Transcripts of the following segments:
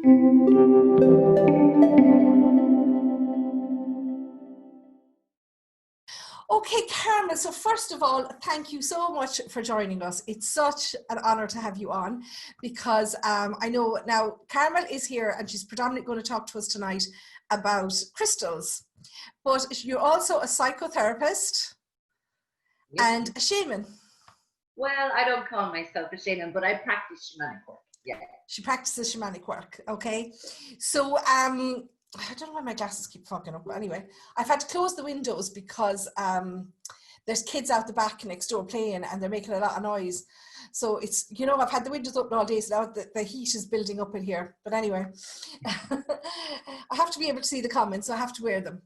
Okay, Carmel, so first of all, thank you so much for joining us. It's such an honor to have you on because I know now Carmel is here and she's predominantly going to talk to us tonight about crystals, but you're also a psychotherapist and a shaman. Well, I don't call myself a shaman, but I practice shamanic work. Yeah. She practices shamanic work, okay? So I don't know why my glasses keep fucking up, but anyway, I've had to close the windows because there's kids out the back next door playing and they're making a lot of noise. So it's, you know, I've had the windows open all day, so now the heat is building up in here. But anyway, I have to be able to see the comments, so I have to wear them.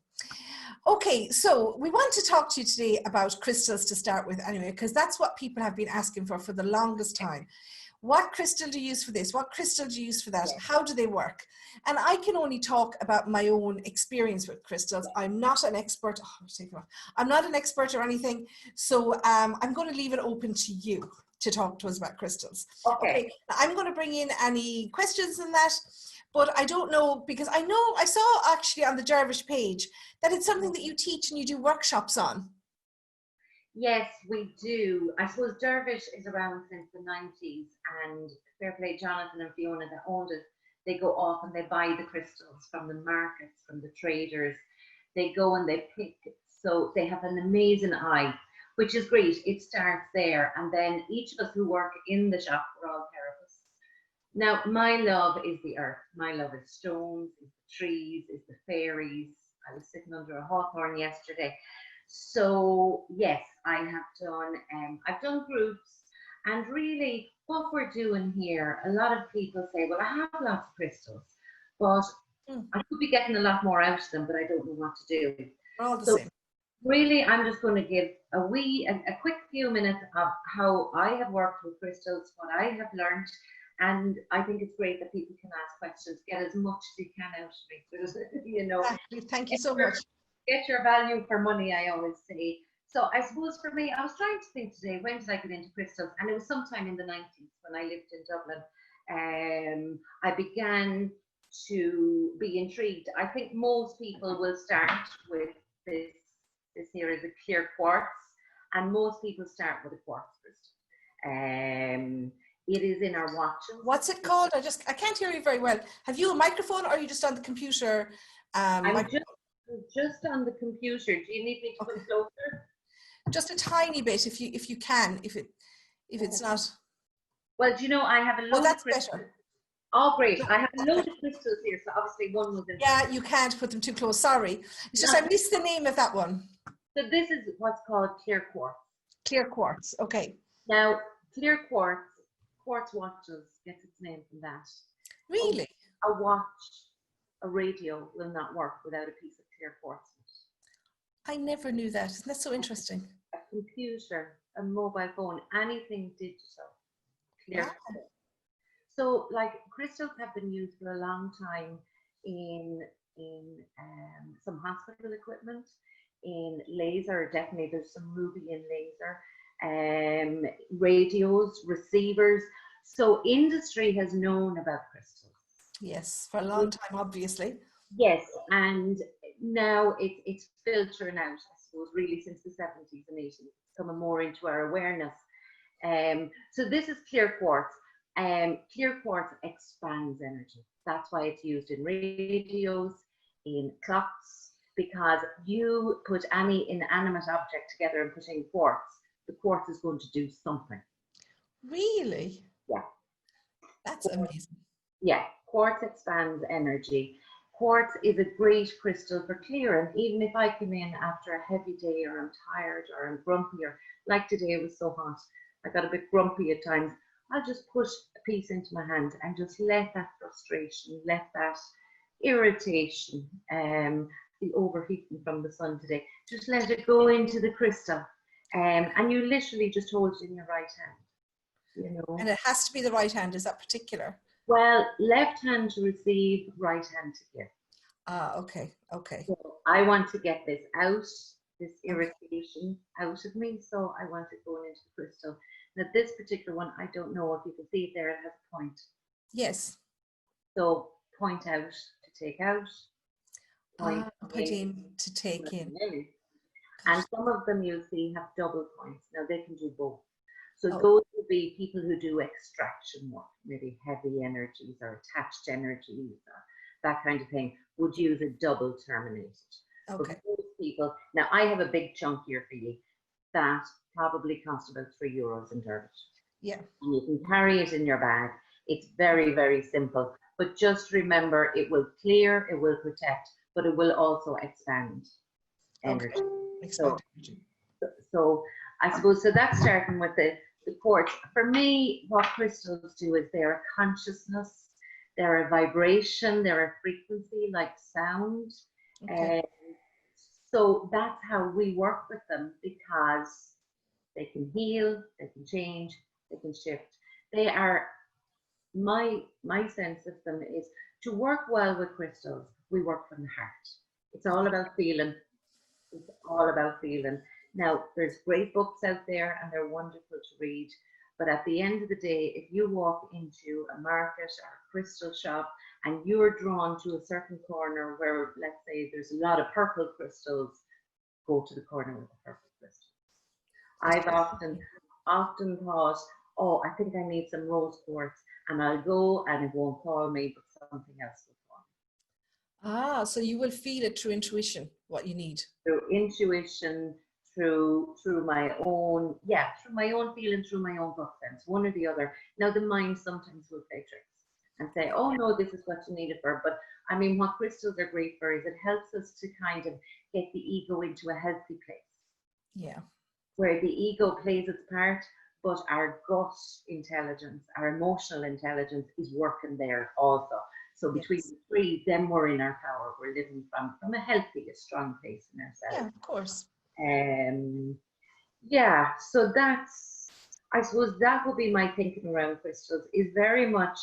Okay, so we want to talk to you today about crystals to start with anyway, because that's what people have been asking for the longest time. What crystal do you use for this? What crystal do you use for that? How do they work? And I can only talk about my own experience with crystals. I'm not an expert. I'm not an expert or anything. So I'm going to leave it open to you to talk to us about crystals. Okay. I'm going to bring in any questions in that, but I don't know, because I know I saw actually on the Dervish page that it's something that you teach and you do workshops on. Yes, we do. I suppose Dervish is around since the 90s, and fair play Jonathan and Fiona that owned it, they go off and they buy the crystals from the markets, from the traders. They go and they pick, so they have an amazing eye, which is great. It starts there, and then each of us who work in the shop, we're all therapists. Now, my love is the earth. My love is stones, is the trees, is the fairies. I was sitting under a hawthorn yesterday. So yes, I've done groups, and really what we're doing here, a lot of people say, well, I have lots of crystals, but I could be getting a lot more out of them, but I don't know what to do. We're all the same. Really, I'm just going to give a quick few minutes of how I have worked with crystals, what I have learned, and I think it's great that people can ask questions, get as much as you can out of me, you know. Thank you so much. Get your value for money, I always say. So I suppose for me, I was trying to think today, when did I get into crystals? And it was sometime in the 90s when I lived in Dublin. I began to be intrigued. I think most people will start with this here is a clear quartz, and most people start with a quartz crystal. It is in our watches. What's it called? I can't hear you very well. Have you a microphone, or are you just on the computer? I'm just on the computer. Do you need me to come closer? Just a tiny bit, if you can, if it's not. Well, do you know, I have a load of crystals. Better. Oh, great. I have a load of crystals here, so obviously one was in. Yeah, you can't put them too close. Sorry. It's just I missed the name of that one. So this is what's called clear quartz. Clear quartz. Okay. Now, clear quartz watches gets its name from that. Really? A watch, a radio will not work without a piece of clear quartz. I never knew that. Isn't that so interesting? A computer, a mobile phone, anything digital, clear quartz. So, like, crystals have been used for a long time in some hospital equipment, in laser. Definitely, there's some ruby in laser. Radios, receivers. So, industry has known about crystals. Yes, for a long time, obviously. Yes, and now it's filtering out, I suppose, really since the 70s and 80s. It's coming more into our awareness. So this is clear quartz. Clear quartz expands energy. That's why it's used in radios, in clocks, because you put any inanimate object together and put in quartz, the quartz is going to do something. Really? Yeah. That's amazing. Yeah, quartz expands energy. Quartz is a great crystal for clearing. Even if I come in after a heavy day, or I'm tired, or I'm grumpy, or like today it was so hot, I got a bit grumpy at times, I'll just push a piece into my hand and just let that frustration, let that irritation, the overheating from the sun today, just let it go into the crystal. And you literally just hold it in your right hand, you know. And it has to be the right hand, is that particular? Well, left hand to receive, right hand to give. Ah, okay, okay. So I want to get this out, this irritation out of me, so I want it going into the crystal. Now this particular one, I don't know if you can see it there, it has a point. Yes. So point out to take out, point Put in to take in. And some of them you'll see have double points. Now they can do both. So Oh. those would be people who do extraction work, maybe heavy energies or attached energies or that kind of thing, would use a double terminated. Okay. But most people, now I have a big chunk here for you that probably cost about €3 in Dervish. Yeah. And you can carry it in your bag. It's very, very simple. But just remember, it will clear, it will protect, but it will also expand energy. Okay. Expand energy. So I suppose, so that's starting with the quartz. For me, what crystals do is they're a consciousness, they're a vibration, they're a frequency like sound. Okay. So that's how we work with them, because they can heal, they can change, they can shift. They are, my sense of them is to work well with crystals, we work from the heart. It's all about feeling. It's all about feeling. Now, there's great books out there and they're wonderful to read. But at the end of the day, if you walk into a market or a crystal shop and you're drawn to a certain corner where, let's say, there's a lot of purple crystals, go to the corner with the purple crystals. I've often thought, oh, I think I need some rose quartz, and I'll go and it won't call me, but something else will call me. So you will feel it through intuition, what you need. Through intuition, through my own feeling, through my own gut sense, one or the other. Now the mind sometimes will play tricks and say, oh no, this is what you need it for. But I mean, what crystals are great for is it helps us to kind of get the ego into a healthy place. Yeah. Where the ego plays its part, but our gut intelligence, our emotional intelligence is working there also. So between the three, then we're in our power. We're living from a healthy, a strong place in ourselves. Yeah, of course. So that's, I suppose that would be my thinking around crystals, is very much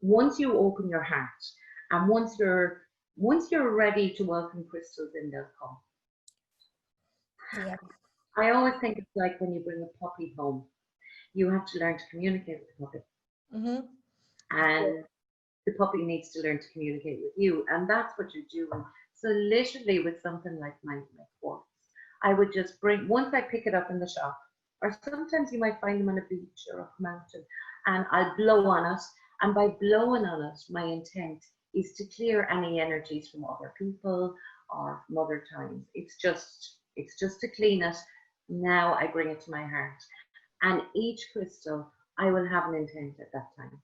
once you open your heart and once you're ready to welcome crystals in, they'll come. Yeah. I always think it's like when you bring a puppy home, you have to learn to communicate with the puppy. Mm-hmm. And the puppy needs to learn to communicate with you, and that's what you're doing. So literally with something like my quartz, I would just bring, once I pick it up in the shop, or sometimes you might find them on a beach or up a mountain, and I'll blow on it, and by blowing on it, my intent is to clear any energies from other people or from other times. It's just to clean it. Now I bring it to my heart, and each crystal I will have an intent at that time.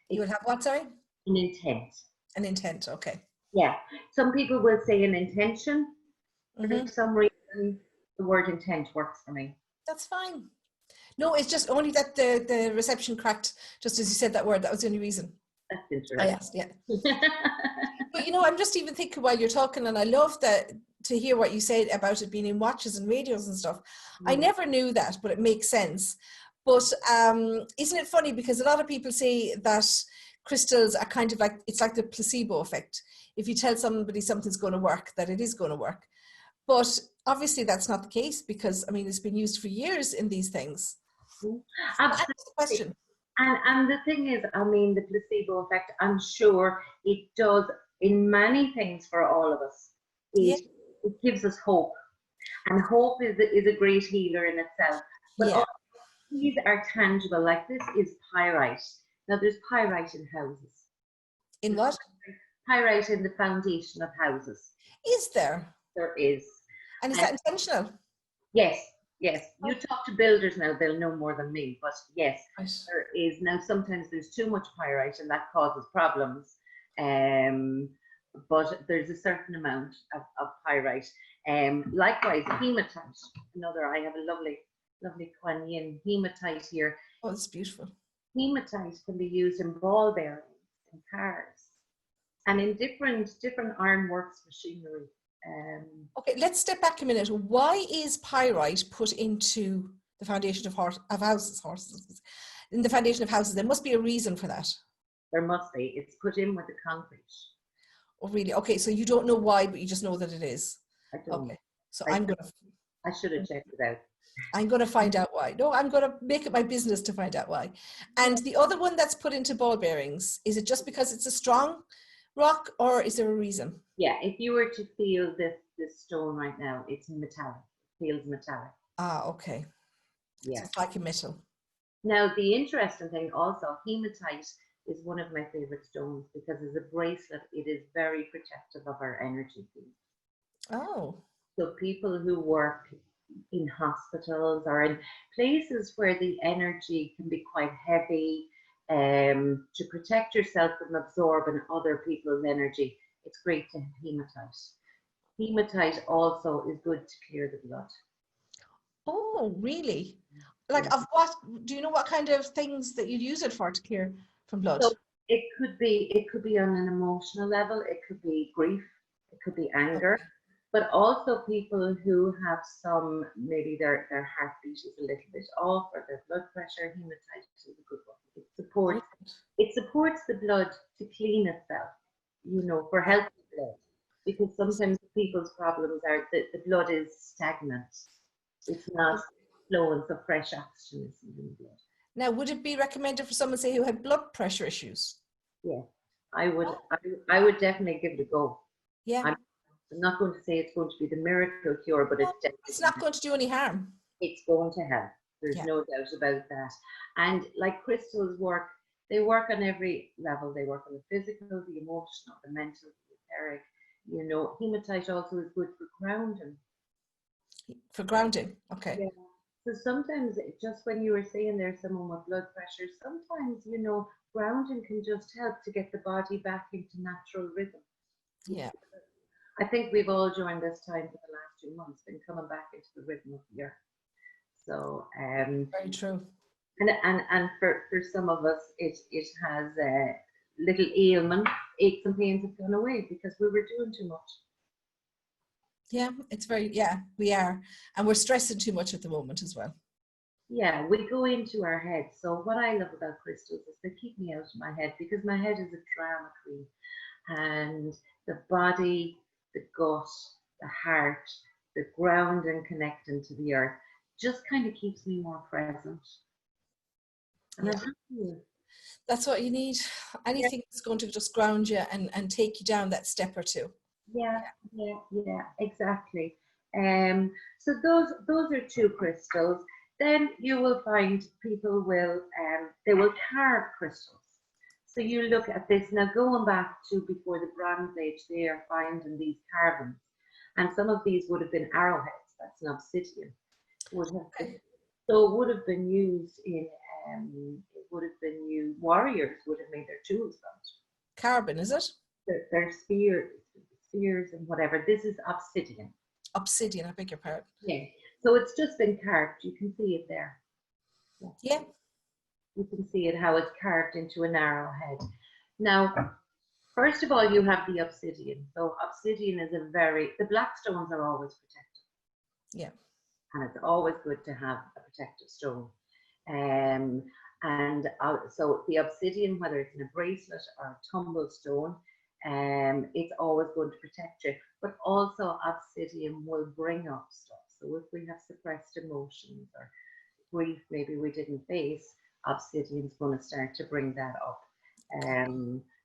You will have what, sorry? An intent. An intent, okay. Yeah. Some people will say an intention. For some reason, the word intent works for me. That's fine. No, it's just only that the reception cracked just as you said that word. That was the only reason. That's interesting. I asked, yeah. But you know, I'm just even thinking while you're talking, and I love that to hear what you said about it being in watches and radios and stuff. I never knew that, but it makes sense. But isn't it funny, because a lot of people say that crystals are kind of like, it's like the placebo effect. If you tell somebody something's going to work, that it is going to work. But obviously that's not the case, because I mean, it's been used for years in these things. Absolutely. That's the question. And the thing is, I mean, the placebo effect, I'm sure it does in many things for all of us. It gives us hope. And hope is a great healer in itself. But these are tangible, like this is pyrite. Now there's pyrite in houses. In what? Pyrite in the foundation of houses. Is there? There is. And is that intentional? Yes. You talk to builders now, they'll know more than me, but yes, there is. Now sometimes there's too much pyrite and that causes problems. But there's a certain amount of pyrite. Likewise, hematite. I have a lovely Kuan Yin hematite here. Oh, it's beautiful. Hematite can be used in ball bearings, in cars, and in different ironworks machinery. Okay, let's step back a minute. Why is pyrite put into the foundation of houses? In the foundation of houses, there must be a reason for that. There must be. It's put in with the concrete. Oh, really? Okay, so you don't know why, but you just know that it is. I don't. Okay, so I'm gonna I should have checked it out. I'm going to find out why. No, I'm going to make it my business to find out why. And the other one that's put into ball bearings, is it just because it's a strong rock, or is there a reason? Yeah, if you were to feel this stone right now, it's metallic. It feels metallic. Ah, okay. Yeah. So it's like a metal. Now, the interesting thing also, hematite is one of my favorite stones because as a bracelet, it is very protective of our energy field. Oh. So people who work in hospitals or in places where the energy can be quite heavy, to protect yourself from absorbing other people's energy, it's great to have hematite. Hematite also is good to clear the blood. Oh, really? Like, Yeah. of what? Do you know what kind of things that you'd use it for to clear from blood? So it could be on an emotional level, it could be grief, it could be anger, but also people who have some, maybe their heartbeat is a little bit off or their blood pressure. Hematite is a good one. It supports the blood to clean itself, you know, for healthy blood. Because sometimes people's problems are that the blood is stagnant. It's not flowing, so fresh oxygen is in the blood. Now, would it be recommended for someone, say, who had blood pressure issues? Yeah, I would definitely give it a go. Yeah. I'm not going to say it's going to be the miracle cure, but it's not going to do any harm. It's going to help. There's no doubt about that. And like crystals work, they work on every level. They work on the physical, the emotional, the mental, the etheric. You know, hematite also is good for grounding. For grounding, okay. Yeah. So sometimes, just when you were saying there's someone with blood pressure, sometimes, you know, grounding can just help to get the body back into natural rhythm. Yeah. I think we've all during this time for the last 2 months been coming back into the rhythm of the earth. So very true. And for some of us, it has little ailment, aches and pains have gone away because we were doing too much. Yeah, it's very, we are. And we're stressing too much at the moment as well. Yeah, we go into our head. So what I love about crystals is they keep me out of my head because my head is a drama queen. And the body, the gut, the heart, the ground and connecting to the earth just kind of keeps me more present. And I'm happy. That's what you need. Anything that's going to just ground you and take you down that step or two. Yeah, exactly. So those are two crystals. Then you will find people will they will carve crystals. So you look at this now, going back to before the Bronze Age, they are finding these carvings, and some of these would have been arrowheads. That's an obsidian. Would have been, so it would have been used in. It would have been used. Warriors would have made their tools from it. Carbon, is it? Their spears and whatever. This is obsidian. Obsidian, I beg your pardon. Yeah. So it's just been carved. You can see it there. Yeah. You can see it, how it's carved into an arrowhead. Now, first of all, you have the obsidian. So obsidian is the black stones are always protected. Yeah. And it's always good to have a protective stone. So the obsidian, whether it's in a bracelet or a tumble stone, it's always going to protect you. But also obsidian will bring up stuff. So if we have suppressed emotions or grief maybe we didn't face, obsidian's going to start to bring that up.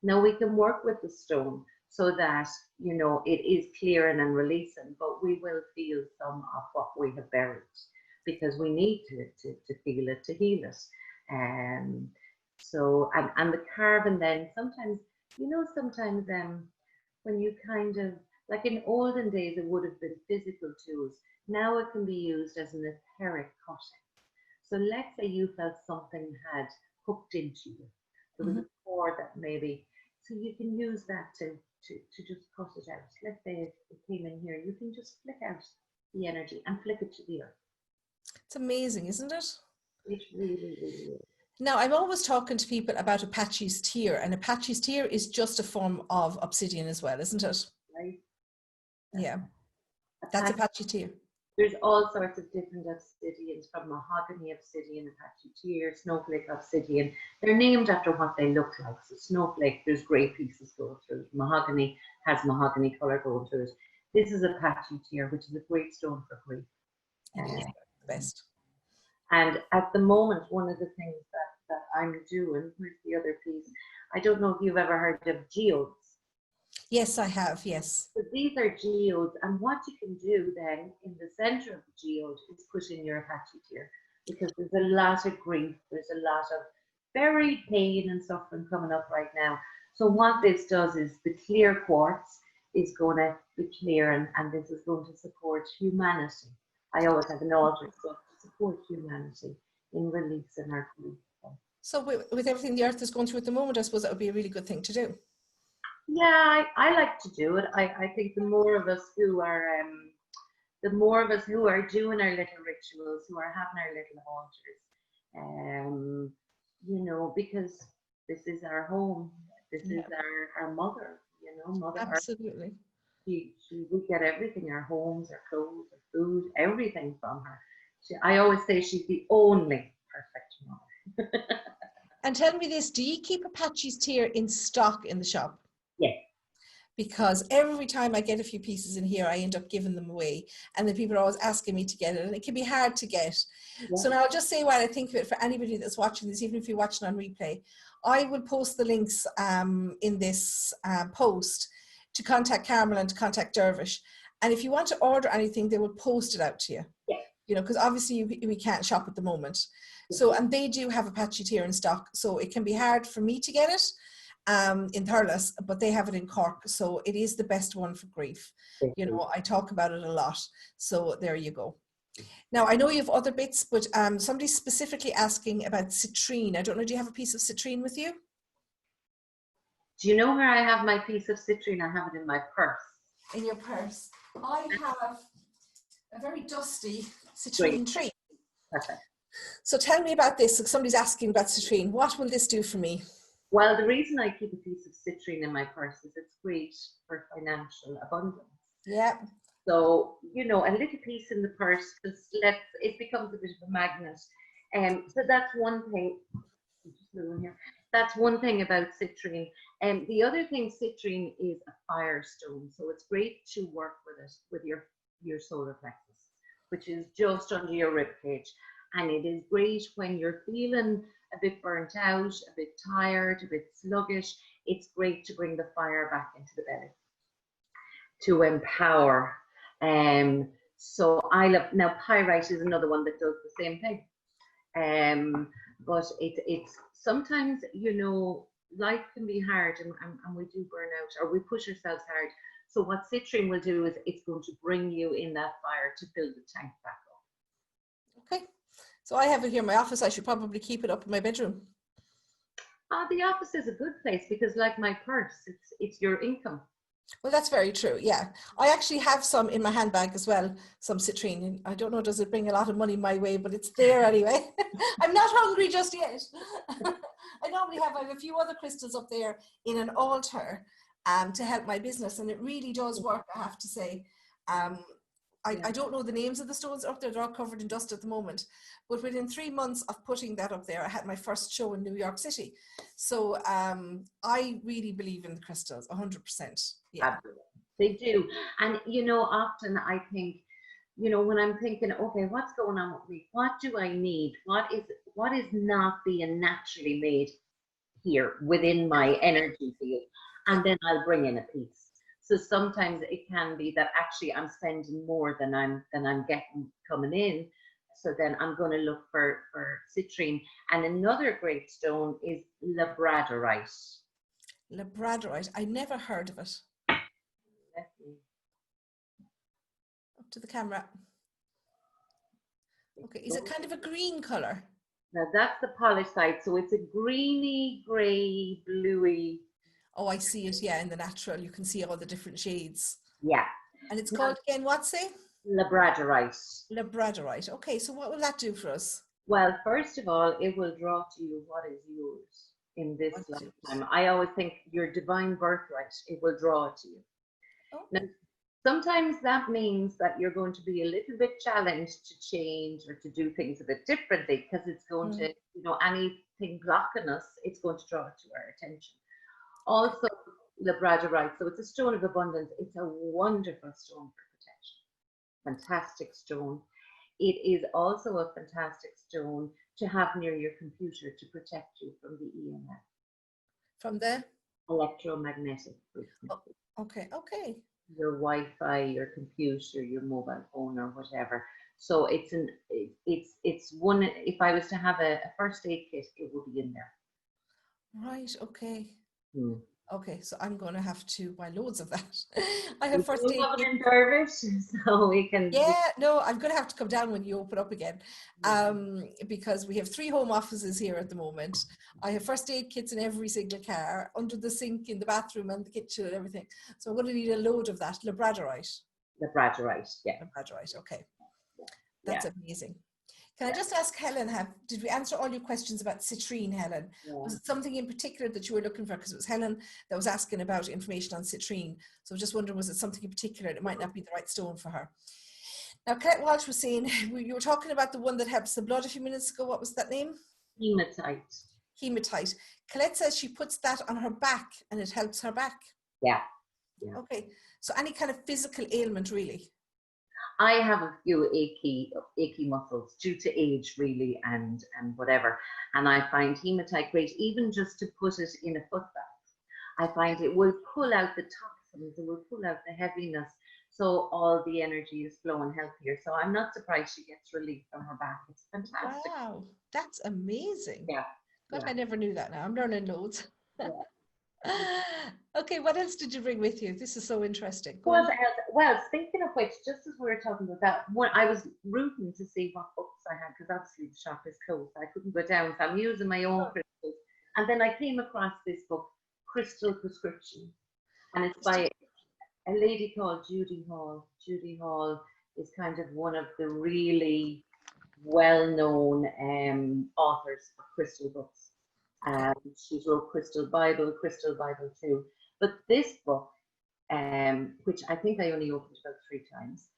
Now we can work with the stone so that, you know, it is clearing and releasing, but we will feel some of what we have buried because we need to feel it, to heal it. So the carving then, sometimes, you know, sometimes when you kind of, like in olden days, it would have been physical tools. Now it can be used as an etheric cutting. So let's say you felt something had hooked into you. There was a cord that maybe, so you can use that to just cut it out. Let's say it came in here, you can just flick out the energy and flick it to the earth. It's amazing, isn't it? It really, really is. Now, I'm always talking to people about Apaches Tear, and Apaches Tear is just a form of obsidian as well, isn't it? Right. Yeah. That's Apache Tear. There's all sorts of different obsidians, from mahogany obsidian, Apache Tear, snowflake obsidian. They're named after what they look like. So snowflake, there's grey pieces going through it. Mahogany has mahogany colour going through it. This is Apache Tear, which is a great stone for grief. It is the best. And at the moment, one of the things that I'm doing, here's the other piece. I don't know if you've ever heard of geodes. Yes, I have, yes. So these are geodes, and what you can do then in the center of the geode is put in your Apache Tear, because there's a lot of grief, there's a lot of buried pain and suffering coming up right now. So what this does is the clear quartz is going to be clearing, and this is going to support humanity. I always have an altar to support humanity in releasing our grief. So with everything the earth is going through at the moment, I suppose that would be a really good thing to do. Yeah, I like to do it. I think the more of us who are doing our little rituals, who are having our little altars, you know, because this is our home, this is our mother, you know, Mother Earth. Absolutely. We get everything, our homes, our clothes, our food, everything from her. I always say she's the only perfect mother. And tell me this, do you keep Apache's Tear in stock in the shop? Yes. Because every time I get a few pieces in here, I end up giving them away. And then people are always asking me to get it, and it can be hard to get. Yeah. So now I'll just say what I think of it for anybody that's watching this, even if you're watching on replay. I will post the links in this post to contact Carmel and to contact Dervish. And if you want to order anything, they will post it out to you. Yeah. You know, because obviously we can't shop at the moment. So, and they do have Apache Tear in stock. So it can be hard for me to get it in Thurles, but they have it in Cork. So it is the best one for grief. You know, I talk about it a lot. So there you go. Now, I know you have other bits, but somebody's specifically asking about citrine. I don't know, do you have a piece of citrine with you? Do you know where I have my piece of citrine? I have it in my purse. In your purse. I have a very dusty citrine tree. Perfect. So tell me about this. Somebody's asking about citrine. What will this do for me? Well, the reason I keep a piece of citrine in my purse is it's great for financial abundance. Yeah. So, you know, a little piece in the purse just it becomes a bit of a magnet. So that's one thing. That's one thing about citrine. And the other thing, citrine is a fire stone. So it's great to work with it with your solar plexus, which is just under your rib cage. And it is great when you're feeling a bit burnt out, a bit tired, a bit sluggish. It's great to bring the fire back into the belly, to empower. So I love, now pyrite is another one that does the same thing. But it's sometimes, you know, life can be hard and we do burn out, or we push ourselves hard. So what citrine will do is it's going to bring you in that fire to fill the tank back up. Okay. So I have it here in my office. I should probably keep it up in my bedroom. The office is a good place because, like my purse, it's your income. Well, that's very true. Yeah, I actually have some in my handbag as well, some citrine. I don't know, does it bring a lot of money my way, but it's there anyway. I'm not hungry just yet. I have a few other crystals up there in an altar to help my business, and it really does work, I have to say. I don't know the names of the stones up there. They're all covered in dust at the moment. But within 3 months of putting that up there, I had my first show in New York City. So I really believe in the crystals, 100%. Yeah. Absolutely. They do. And, you know, often I think, you know, when I'm thinking, okay, what's going on with me? What do I need? What is not being naturally made here within my energy field? And then I'll bring in a piece. So sometimes it can be that actually I'm spending more than I'm getting coming in. So then I'm going to look for citrine. And another great stone is Labradorite. Labradorite. I never heard of it. Up to the camera. Okay, is it kind of a green color? Now that's the polished side. So it's a greeny, grey, bluey. Oh, I see it. Yeah, in the natural, you can see all the different shades. Yeah. And it's called again, what say? Labradorite. Labradorite. Okay, so what will that do for us? Well, first of all, it will draw to you what is yours in this lifetime. I always think your divine birthright, it will draw to you. Oh. Now, sometimes that means that you're going to be a little bit challenged to change or to do things a bit differently, because it's going to, you know, anything blocking us, it's going to draw to our attention. Also, Labradorite, so it's a stone of abundance. It's a wonderful stone for protection. Fantastic stone. it is also a fantastic stone to have near your computer to protect you from the EMF. From the Electromagnetic frequency. Okay. Your Wi-Fi, your computer, your mobile phone, or whatever. So it's one. If I was to have a first aid kit, it would be in there. Right. Okay. Hmm. Okay, so I'm going to have to buy loads of that. I have first We aid have it kit. in Dervish, so we can. Yeah, no, I'm going to have to come down when you open up again, Yeah. because we have 3 home offices here at the moment. I have first aid kits in every single car, under the sink, in the bathroom, and the kitchen, and everything. So I'm going to need a load of that. Labradorite. Labradorite, yeah. Labradorite. Okay, Yeah. that's amazing. Can I just ask Helen, did we answer all your questions about citrine, Helen? Yeah. Was it something in particular that you were looking for? Because it was Helen that was asking about information on citrine. So I was just wondering, was it something in particular? It might not be the right stone for her. Now, Colette Walsh was saying, you were talking about the one that helps the blood a few minutes ago. What was that name? Hematite. Hematite. Colette says she puts that on her back and it helps her back. Yeah. Okay. So any kind of physical ailment, really? I have a few achy muscles due to age, really, and whatever. And I find hematite great, even just to put it in a foot bath. I find it will pull out the toxins, it will pull out the heaviness, so all the energy is flowing healthier. So I'm not surprised she gets relief from her back. It's fantastic. Wow, that's amazing. Yeah. God, yeah. I never knew that now. I'm learning loads. Yeah. Okay, what else did you bring with you? This is so interesting. Well, speaking of which, just as we were talking about that, I was rooting to see what books I had, because obviously the shop is closed. I couldn't go down, so I'm using my own crystals. And then I came across this book, Crystal Prescription, and it's by a lady called Judy Hall. Judy Hall is kind of one of the really well-known authors of crystal books. She's wrote Crystal Bible 2. But this book, which I think I only opened about 3 times,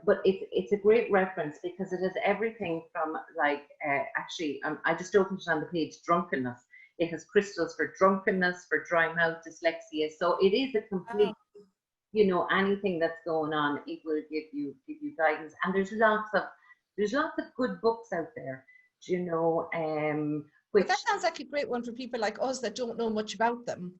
but it's a great reference because it has everything from, like, I just opened it on the page, drunkenness. It has crystals for drunkenness, for dry mouth, dyslexia. So it is a complete, anything that's going on, it will give you guidance. And there's lots of good books out there, But that sounds like a great one for people like us that don't know much about them,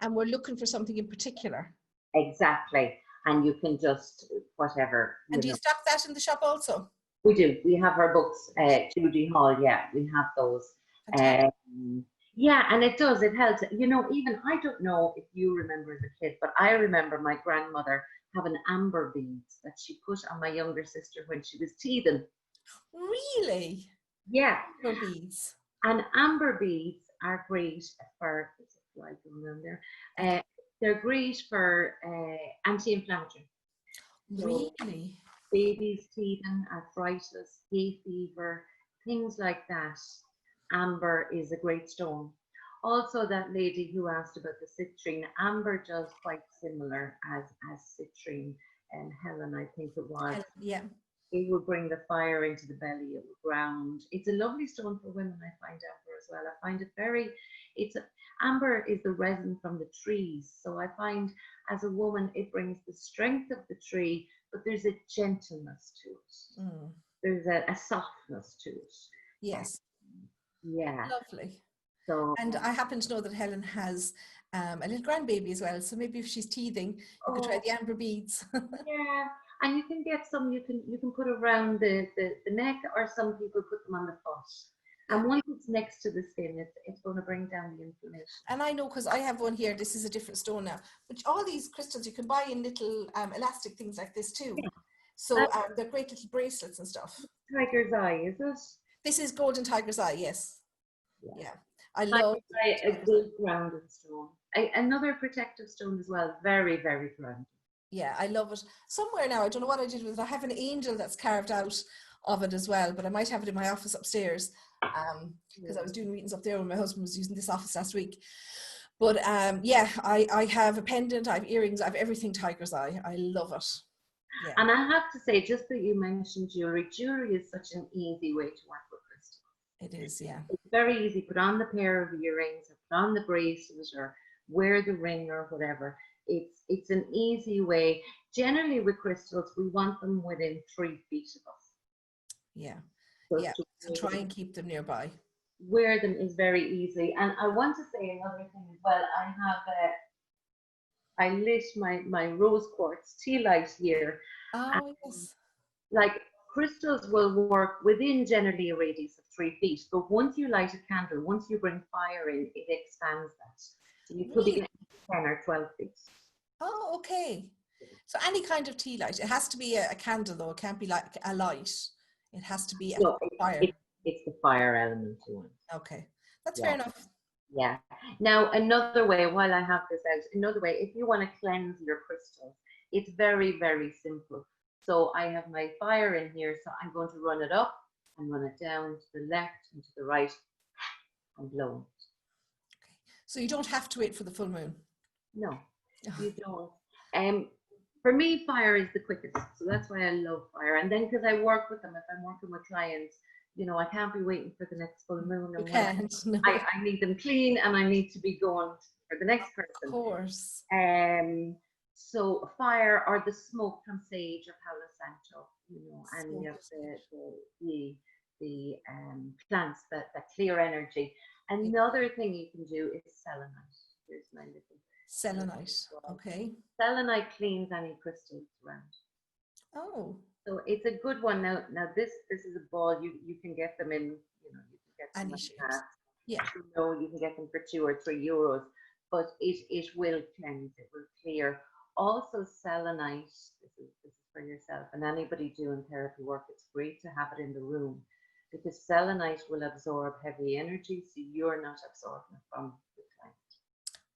and we're looking for something in particular. Exactly. And you can just, whatever. And do you stock that in the shop also? We do. We have our books, Judy Hall, yeah, we have those. Yeah, and it does, it helps. Even, I don't know if you remember as a kid, but I remember my grandmother having amber beads that she put on my younger sister when she was teething. Really? Yeah. Amber beads. And amber beads are great for, they're great for anti-inflammatory. Really? Babies' teething, arthritis, hay fever, things like that. Amber is a great stone. Also, that lady who asked about the citrine, amber does quite similar as citrine, and Helen, I think it was. Yeah. It will bring the fire into the belly, it will ground. It's a lovely stone for women, I find, amber as well. I find it amber is the resin from the trees. So I find as a woman, it brings the strength of the tree, but there's a gentleness to it. There's a softness to it. Yes. Yeah. Lovely. So, and I happen to know that Helen has a little grandbaby as well. So maybe if she's teething, you could try the amber beads. Yeah. And you can get some, you can put around the neck, or some people put them on the foot. And once it's next to the skin, it's going to bring down the inflammation. And I know, because I have one here, this is a different stone now, but all these crystals you can buy in little elastic things like this too. Yeah. So they're great little bracelets and stuff. Tiger's eye, is it? This is golden tiger's eye, yes. Yeah. I love a good grounded stone. Another protective stone as well, very, very grounded. Yeah, I love it. Somewhere now, I don't know what I did with it. I have an angel that's carved out of it as well, but I might have it in my office upstairs, because I was doing meetings up there when my husband was using this office last week. But yeah, I have a pendant, I have earrings, I have everything tiger's eye. I love it. Yeah. And I have to say, just that you mentioned jewelry is such an easy way to work with crystals. It is, yeah. It's very easy. Put on the pair of earrings, or put on the bracelet, or wear the ring, or whatever. It's an easy way. Generally with crystals, we want them within 3 feet of us. Yeah. So Yeah. to So try and keep them nearby. wear them is very easy. And I want to say another thing as well. I lit my rose quartz tea light here. Oh, And yes. like crystals will work within generally a radius of 3 feet, but once you light a candle, once you bring fire in, it expands that. So you could be Really? getting 10 or 12 feet. Oh, okay. So any kind of tea light. It has to be a candle, though. It can't be like a light. It has to be a No, fire. it's the fire element you want. Okay. That's fair Yeah. enough. Yeah. Now, another way, while I have this out, another way, if you want to cleanse your crystals, it's very, very simple. So I have my fire in here, so I'm going to run it up and run it down to the left and to the right and blow it. So you don't have to wait for the full moon. No, you don't. For me, fire is the quickest, so that's why I love fire. And then because I work with them, if I'm working with clients, you know, I can't be waiting for the next full moon. You And can't, no. I need them clean, and I need to be going for the next person. Of course. So fire or the smoke from sage or Palo Santo, you know, and you have the plants that clear energy. Another thing you can do is selenite. Here's my little Selenite. Okay. selenite cleans any crystals around. Oh. So it's a good one. Now this is a ball. You can get them in, you know, you can get them Any like shapes. that. Yeah. You know, you can get them for €2 or €3, but it will cleanse, it will clear. Also selenite, this is for yourself and anybody doing therapy work, it's great to have it in the room because selenite will absorb heavy energy, so you're not absorbing it from the client.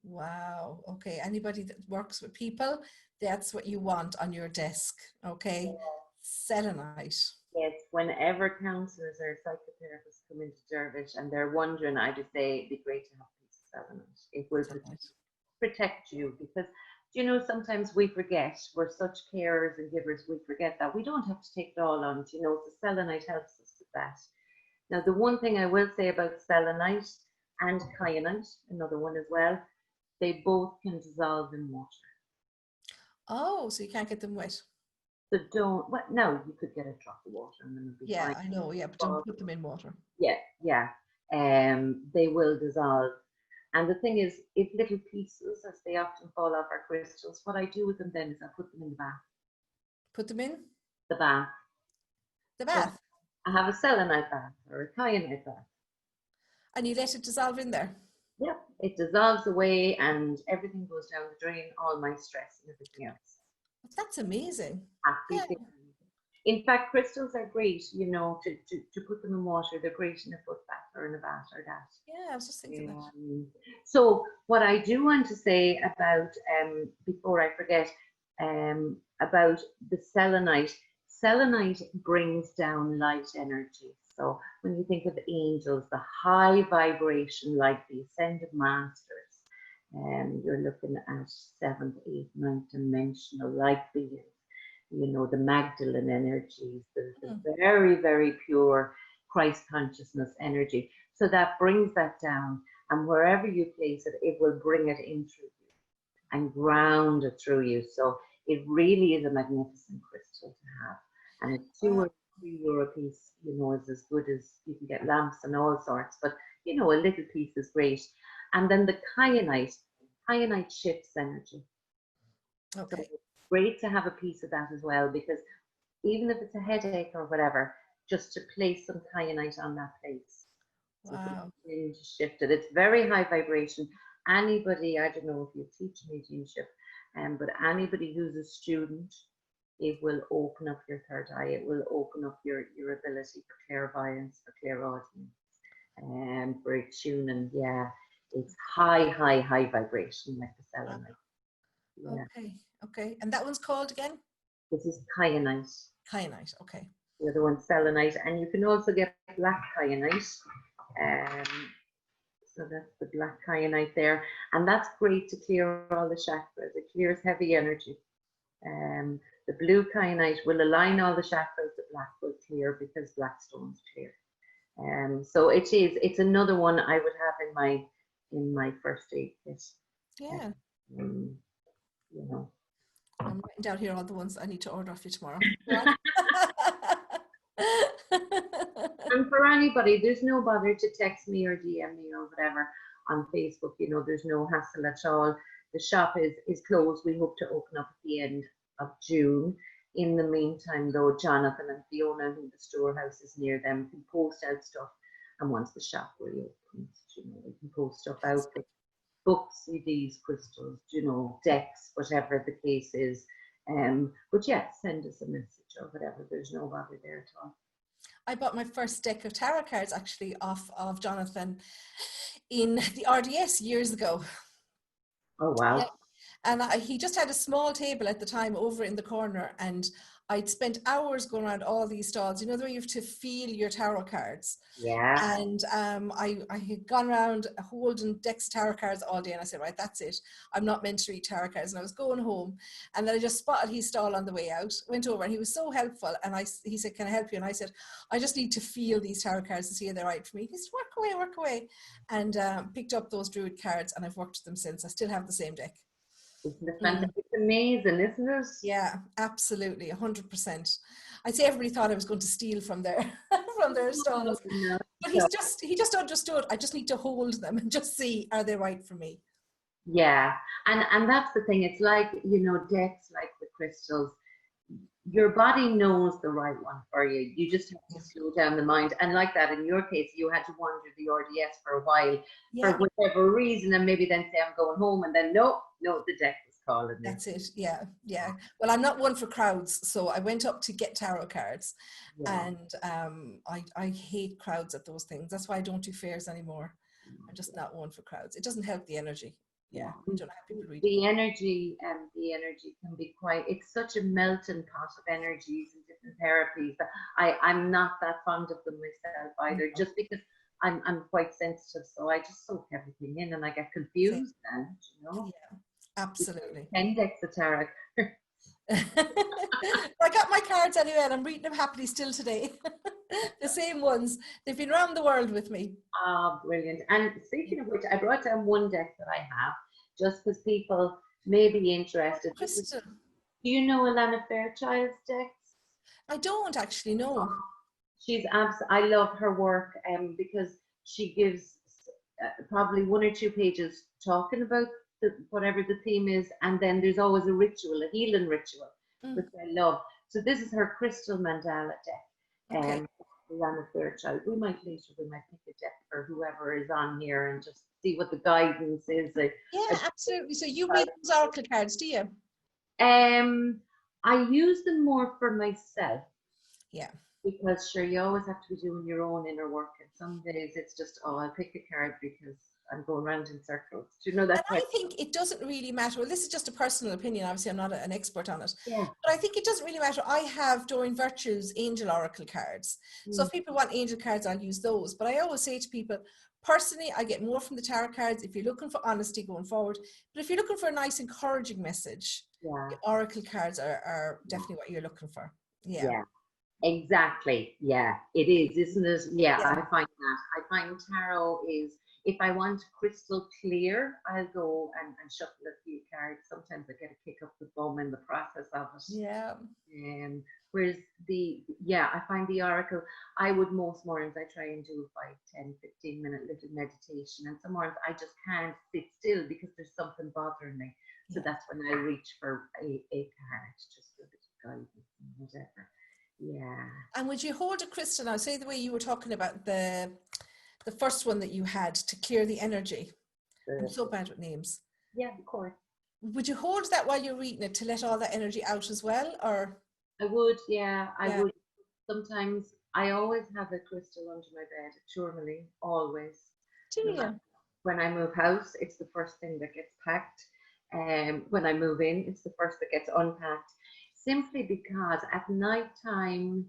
Wow. Okay. Anybody that works with people, that's what you want on your desk. Okay. Selenite. Yes, whenever counselors or psychotherapists come into Dervish and they're wondering, I just say it'd be great to have a piece of selenite. It will protect you because, you know, sometimes we forget. We're such carers and givers, we forget that. We don't have to take it all on, you know, the selenite helps us with that. Now, the one thing I will say about selenite and kyanite, another one as well, they both can dissolve in water. Oh, so you can't get them wet. So don't, well, no, you could get a drop of water and then it'll be Yeah, fine. I know. Yeah, but don't put them in water. Yeah. They will dissolve. And the thing is, if little pieces, as they often fall off our crystals, what I do with them then is I put them in the bath. Put them in The bath. the So bath. I have a selenite bath or a kyanite bath. And you let it dissolve in there. Yeah, it dissolves away and everything goes down the drain, all my stress and everything else. That's amazing. Absolutely. Yeah. In fact, crystals are great, you know, to put them in water. They're great in a foot bath or in a bath or that. Yeah, I was just thinking that. So what I do want to say about, before I forget, about the selenite, selenite brings down light energy. So when you think of angels, the high vibration, like the ascended masters, you're looking at 7th, 8th, 9th dimensional light beings. You know, the Magdalene energies, the very, very pure Christ consciousness energy. So that brings that down. And wherever you place it, it will bring it in through you and ground it through you. So it really is a magnificent crystal to have. And a €2 or €3 piece, you know, is as good as you can get lamps and all sorts. But, you know, a little piece is great. And then the kyanite shifts energy. Okay. So great to have a piece of that as well, because even if it's a headache or whatever, just to place some kyanite on that place. Wow. To shift it. It's very high vibration. Anybody, I don't know if you teach mediumship, but anybody who's a student, it will open up your third eye. It will open up your ability for clairvoyance, for clairaudience, and for tuning. Yeah, it's high vibration, like the selenite. Yeah. Okay. And that one's called again? This is kyanite. Kyanite, okay. The other one's selenite, and you can also get black kyanite. So that's the black kyanite there, and that's great to clear all the chakras. It clears heavy energy. The blue kyanite will align all the chakras. The black will clear because black stones clear. So it's another one I would have in my first aid kit. Yeah. You know. I'm writing down here all the ones I need to order off you tomorrow. And for anybody, there's no bother to text me or DM me or whatever on Facebook. You know, there's no hassle at all. The shop is closed. We hope to open up at the end of June. In the meantime, though, Jonathan and Fiona, who the storehouse is near them, can post out stuff. And once the shop reopens, you know, we can post stuff out. Books, CDs, crystals, you know, decks, whatever the case is. But yeah, send us a message or whatever. There's no bother there at all. I bought my first deck of tarot cards actually off of Jonathan in the RDS years ago. Oh, wow. Yeah. And he just had a small table at the time over in the corner, and I'd spent hours going around all these stalls, you know, where you have to feel your tarot cards. Yeah. And I had gone around holding decks of tarot cards all day, and I said, right, that's it. I'm not meant to read tarot cards. And I was going home, and then I just spotted his stall on the way out, went over, and he was so helpful. And he said, can I help you? And I said, I just need to feel these tarot cards to see if they're right for me. He said, work away. And picked up those Druid cards, and I've worked with them since. I still have the same deck. Isn't it fantastic? It's amazing, isn't it? Yeah, absolutely, 100%. I'd say everybody thought I was going to steal from their from their stalls, but he just understood. I just need to hold them and just see, are they right for me? Yeah, and that's the thing. It's like, you know, decks like the crystals. Your body knows the right one for you. You just have to slow down the mind. And like that, in your case, you had to wander the RDS for a while for whatever reason, and maybe then say, I'm going home, and then no, the deck was calling me. That's it. Yeah. Well, I'm not one for crowds, so I went up to get tarot cards, and I hate crowds at those things. That's why I don't do fairs anymore. I'm just not one for crowds. It doesn't help the energy. Yeah, I don't have people reading. The energy can be quite, it's such a melting pot of energies and different therapies that I'm not that fond of them myself either, just because I'm quite sensitive, so I just soak everything in and I get confused then, you know. Yeah, absolutely. 10 decks of tarot. I got my cards anyway, and I'm reading them happily still today. The same ones. They've been around the world with me. Ah, brilliant. And speaking of which, I brought down one deck that I have, just because people may be interested. Crystal. Do you know Alana Fairchild's decks? I don't actually know. She's I love her work because she gives probably 1 or 2 pages talking about whatever the theme is, and then there's always a ritual, a healing ritual, which I love. So this is her crystal mandala deck. Okay. Alana Fairchild. We might pick a deck for whoever is on here and just see what the guidance is. Yeah, absolutely. So you read those oracle cards, do you? I use them more for myself. Yeah. Because sure, you always have to be doing your own inner work, and some days it's just, I'll pick a card because I'm going around in circles. Do you know that? And I think it doesn't really matter. Well, this is just a personal opinion. Obviously, I'm not an expert on it. Yeah. But I think it doesn't really matter. I have Doreen Virtue's Angel Oracle cards. So if people want angel cards, I'll use those. But I always say to people, personally, I get more from the tarot cards if you're looking for honesty going forward. But if you're looking for a nice, encouraging message, the oracle cards are definitely what you're looking for. Yeah. Exactly. Yeah, it is, isn't it? Yeah, I find that. I find tarot is, if I want crystal clear, I'll go and shuffle a few cards. Sometimes I get a kick up the bum in the process of it. Yeah. Whereas I find the oracle, I would most mornings, I try and do a 5, 10, 15 minute little meditation. And some mornings I just can't sit still because there's something bothering me. So that's when I reach for a card, just a bit of guidance and whatever. Yeah. And would you hold a crystal now? Say the way you were talking about the first one that you had to clear the energy. I'm so bad with names. Yeah, of course. Would you hold that while you're reading it to let all that energy out as well, or? I would, I would. Sometimes I always have a crystal under my bed, a tourmaline, always. Do you? When I move house, it's the first thing that gets packed. When I move in, it's the first that gets unpacked. Simply because at night time,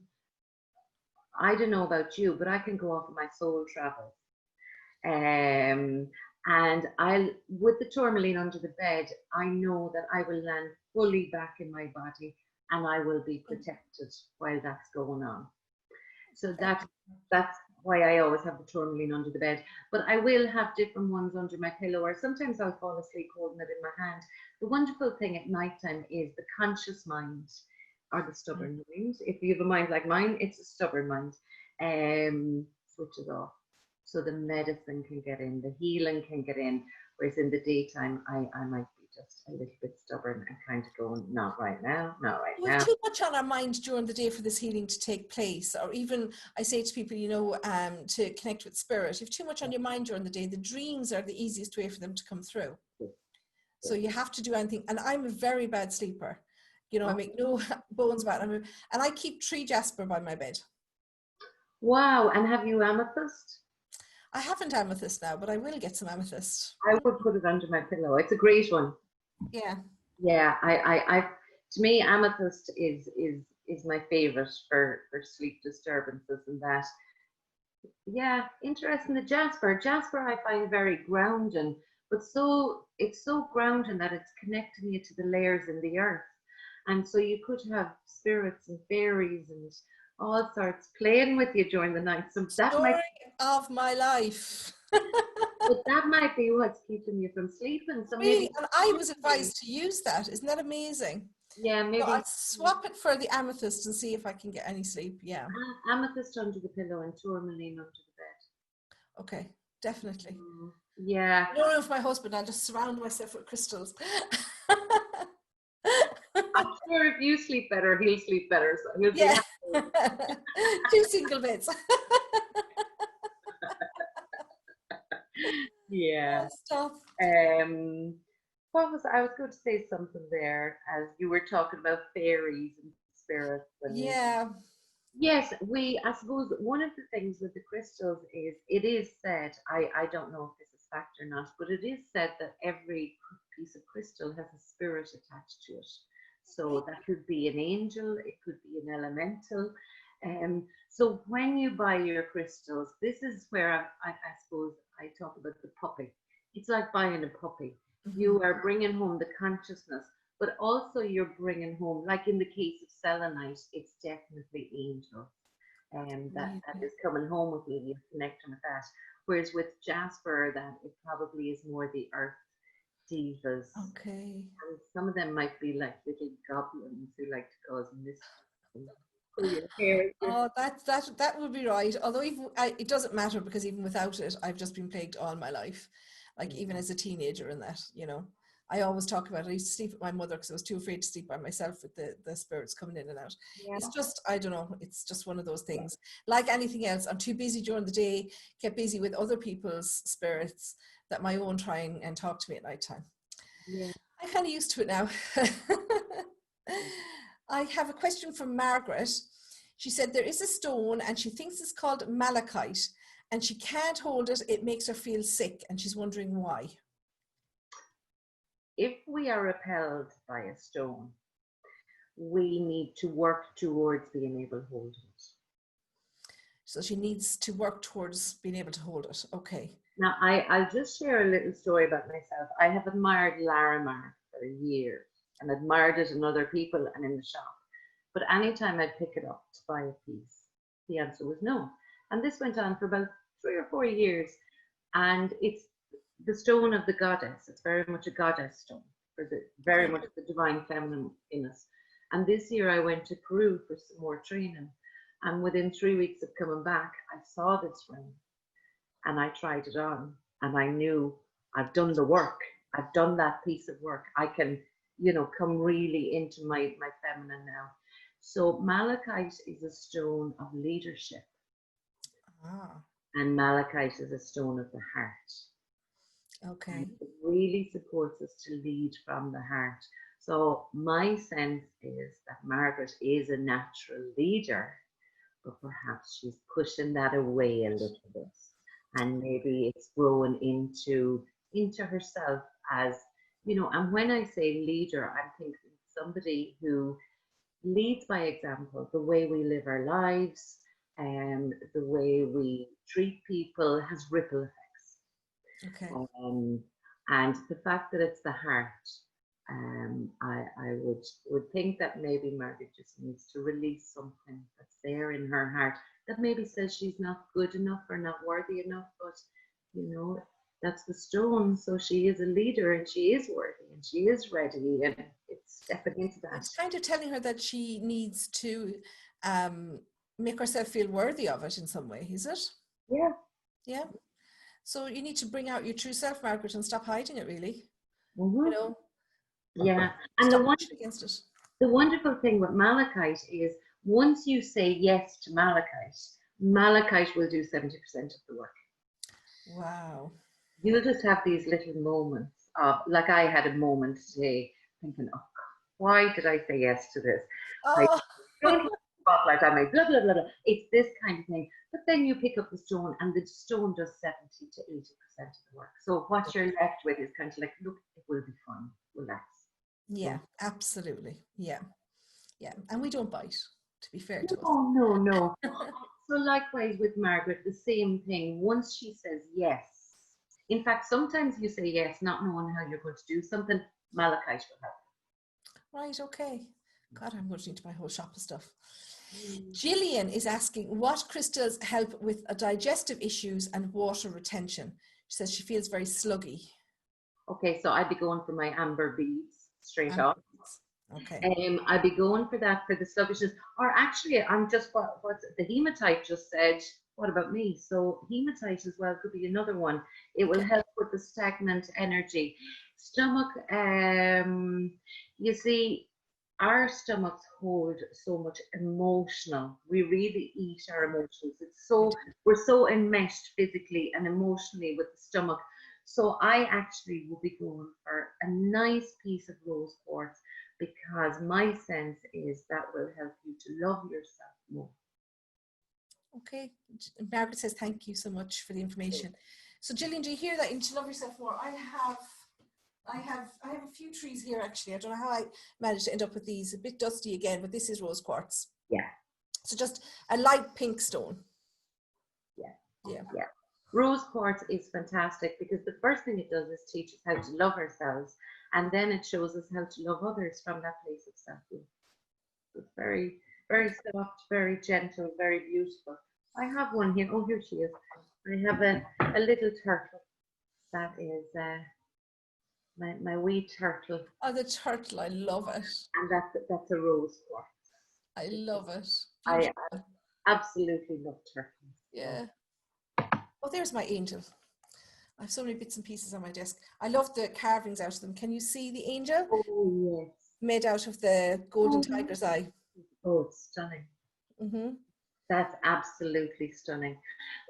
I don't know about you, but I can go off on my soul travel. And with the tourmaline under the bed, I know that I will land fully back in my body and I will be protected while that's going on. So that's why I always have the tourmaline under the bed. But I will have different ones under my pillow, or sometimes I'll fall asleep holding it in my hand. The wonderful thing at nighttime is the conscious mind or the stubborn mind. If you have a mind like mine, it's a stubborn mind. Switches off. So the medicine can get in, the healing can get in. Whereas in the daytime, I might be just a little bit stubborn and kind of going, not right now, not right We have now. too much on our mind during the day for this healing to take place, or even I say to people, to connect with spirit. If you have too much on your mind during the day, the dreams are the easiest way for them to come through. So you have to do anything. And I'm a very bad sleeper. I make no bones about it. And I keep 3 jasper by my bed. Wow. And have you amethyst? I haven't amethyst now, but I will get some amethyst. I would put it under my pillow. It's a great one. Yeah. Yeah. To me, amethyst is my favorite for sleep disturbances and that. Yeah, interesting. The jasper I find very grounding, but it's so grounding that it's connecting you to the layers in the earth. And so you could have spirits and fairies and all sorts playing with you during the night. So that Story might of my life. but that might be what's keeping you from sleeping. So Really? maybe And I was advised to use that. Isn't that amazing? yeah, maybe I'll swap it for the amethyst and see if I can get any sleep. Yeah. amethyst under the pillow and tourmaline under the bed. Okay, definitely. Yeah. I don't know if my husband, I'll just surround myself with crystals. I'm sure if you sleep better, he'll sleep better. So he'll be happy. 2 single beds. Yeah. Stop. What was I was going to say something there as you were talking about fairies and spirits and yeah. Yes, I suppose one of the things with the crystals is it is said, I don't know if this is fact or not, but it is said that every piece of crystal has a spirit attached to it. So that could be an angel, it could be an elemental. So when you buy your crystals, this is where I suppose I talk about the puppy. It's like buying a puppy. Mm-hmm. You are bringing home the consciousness, but also you're bringing home, like in the case of selenite, it's definitely angels. That is coming home with you, you're connecting with that. Whereas with jasper, that it probably is more the earth divas. Okay. And some of them might be like little goblins who like to cause mischief. Oh, that would be right. Although it doesn't matter, because even without it, I've just been plagued all my life. Like even as a teenager and that, I always talk about it. I used to sleep with my mother because I was too afraid to sleep by myself with the spirits coming in and out. Yeah. It's just, I don't know, it's just one of those things. Yeah. Like anything else, I'm too busy during the day, get busy with other people's spirits, that my own try and talk to me at night time. Yeah. I'm kind of used to it now. I have a question from Margaret. She said there is a stone and she thinks it's called malachite, and she can't hold it. It makes her feel sick, and she's wondering why. If we are repelled by a stone, we need to work towards being able to hold it. So she needs to work towards being able to hold it. Okay. Now, I'll just share a little story about myself. I have admired Larimar for years and admired it in other people and in the shop. But anytime I'd pick it up to buy a piece, the answer was no. And this went on for about 3 or 4 years. And it's the stone of the goddess. It's very much a goddess stone, very much the divine feminine in us. And this year I went to Peru for some more training. And within 3 weeks of coming back, I saw this ring and I tried it on. And I knew I've done the work. I've done that piece of work. I can, come really into my feminine now. So malachite is a stone of leadership. And malachite is a stone of the heart. Okay. And it really supports us to lead from the heart. So my sense is that Margaret is a natural leader, but perhaps she's pushing that away a little bit. And maybe it's growing into herself as, and when I say leader, I'm thinking somebody who leads by example, the way we live our lives and the way we treat people has ripple effects. Okay. And the fact that it's the heart, I would think that maybe Margaret just needs to release something that's there in her heart that maybe says she's not good enough or not worthy enough, but that's the stone. So she is a leader and she is worthy and she is ready, and stepping into that. It's kind of telling her that she needs to make herself feel worthy of it in some way, is it? Yeah. Yeah. So you need to bring out your true self, Margaret, and stop hiding it, really. Mm-hmm. You know? Yeah. And stop pushing against it. The wonderful thing with malachite is once you say yes to malachite will do 70% of the work. Wow. You'll just have these little moments of, like I had a moment today thinking, oh, why did I say yes to this? I don't want to spotlight on my blah, blah, blah, blah. It's this kind of thing. But then you pick up the stone and the stone does 70 to 80% of the work. So what you're left with is kind of like, look, it will be fun. Relax. Yeah, absolutely. Yeah. Yeah. And we don't bite, to be fair to us. Oh, no. So likewise with Margaret, the same thing. Once she says yes, in fact, sometimes you say yes, not knowing how you're going to do something, malachite will help. Right, okay. God, I'm going to need to buy a whole shop of stuff. Gillian is asking, what crystals help with digestive issues and water retention? She says she feels very sluggy. Okay, so I'd be going for my amber beads straight off. Okay. I'd be going for that for the sluggishness. Or actually, I'm just what the hematite just said. What about me? So hematite as well could be another one. It will help with the stagnant energy. Stomach, you see, our stomachs hold so much emotional. We really eat our emotions. We're so enmeshed physically and emotionally with the stomach. So I actually will be going for a nice piece of rose quartz, because my sense is that will help you to love yourself more. Okay. Margaret says, thank you so much for the information. So Gillian, do you hear that? And to love yourself more. I have a few trees here, actually. I don't know how I managed to end up with these. A bit dusty again, but this is rose quartz. Yeah. So just a light pink stone. Yeah. Rose quartz is fantastic because the first thing it does is teach us how to love ourselves, and then it shows us how to love others from that place of self-love. It's very, very soft, very gentle, very beautiful. I have one here. Oh, here she is. I have a little turtle. That is my wee turtle. Oh, the turtle, I love it. And that's a rose quartz. I love it. I absolutely love turtles. Yeah. Oh, there's my angel. I have so many bits and pieces on my desk. I love the carvings out of them. Can you see the angel? Oh, yes. Made out of the golden tiger's eye. Oh, it's stunning. Mm-hmm. That's absolutely stunning.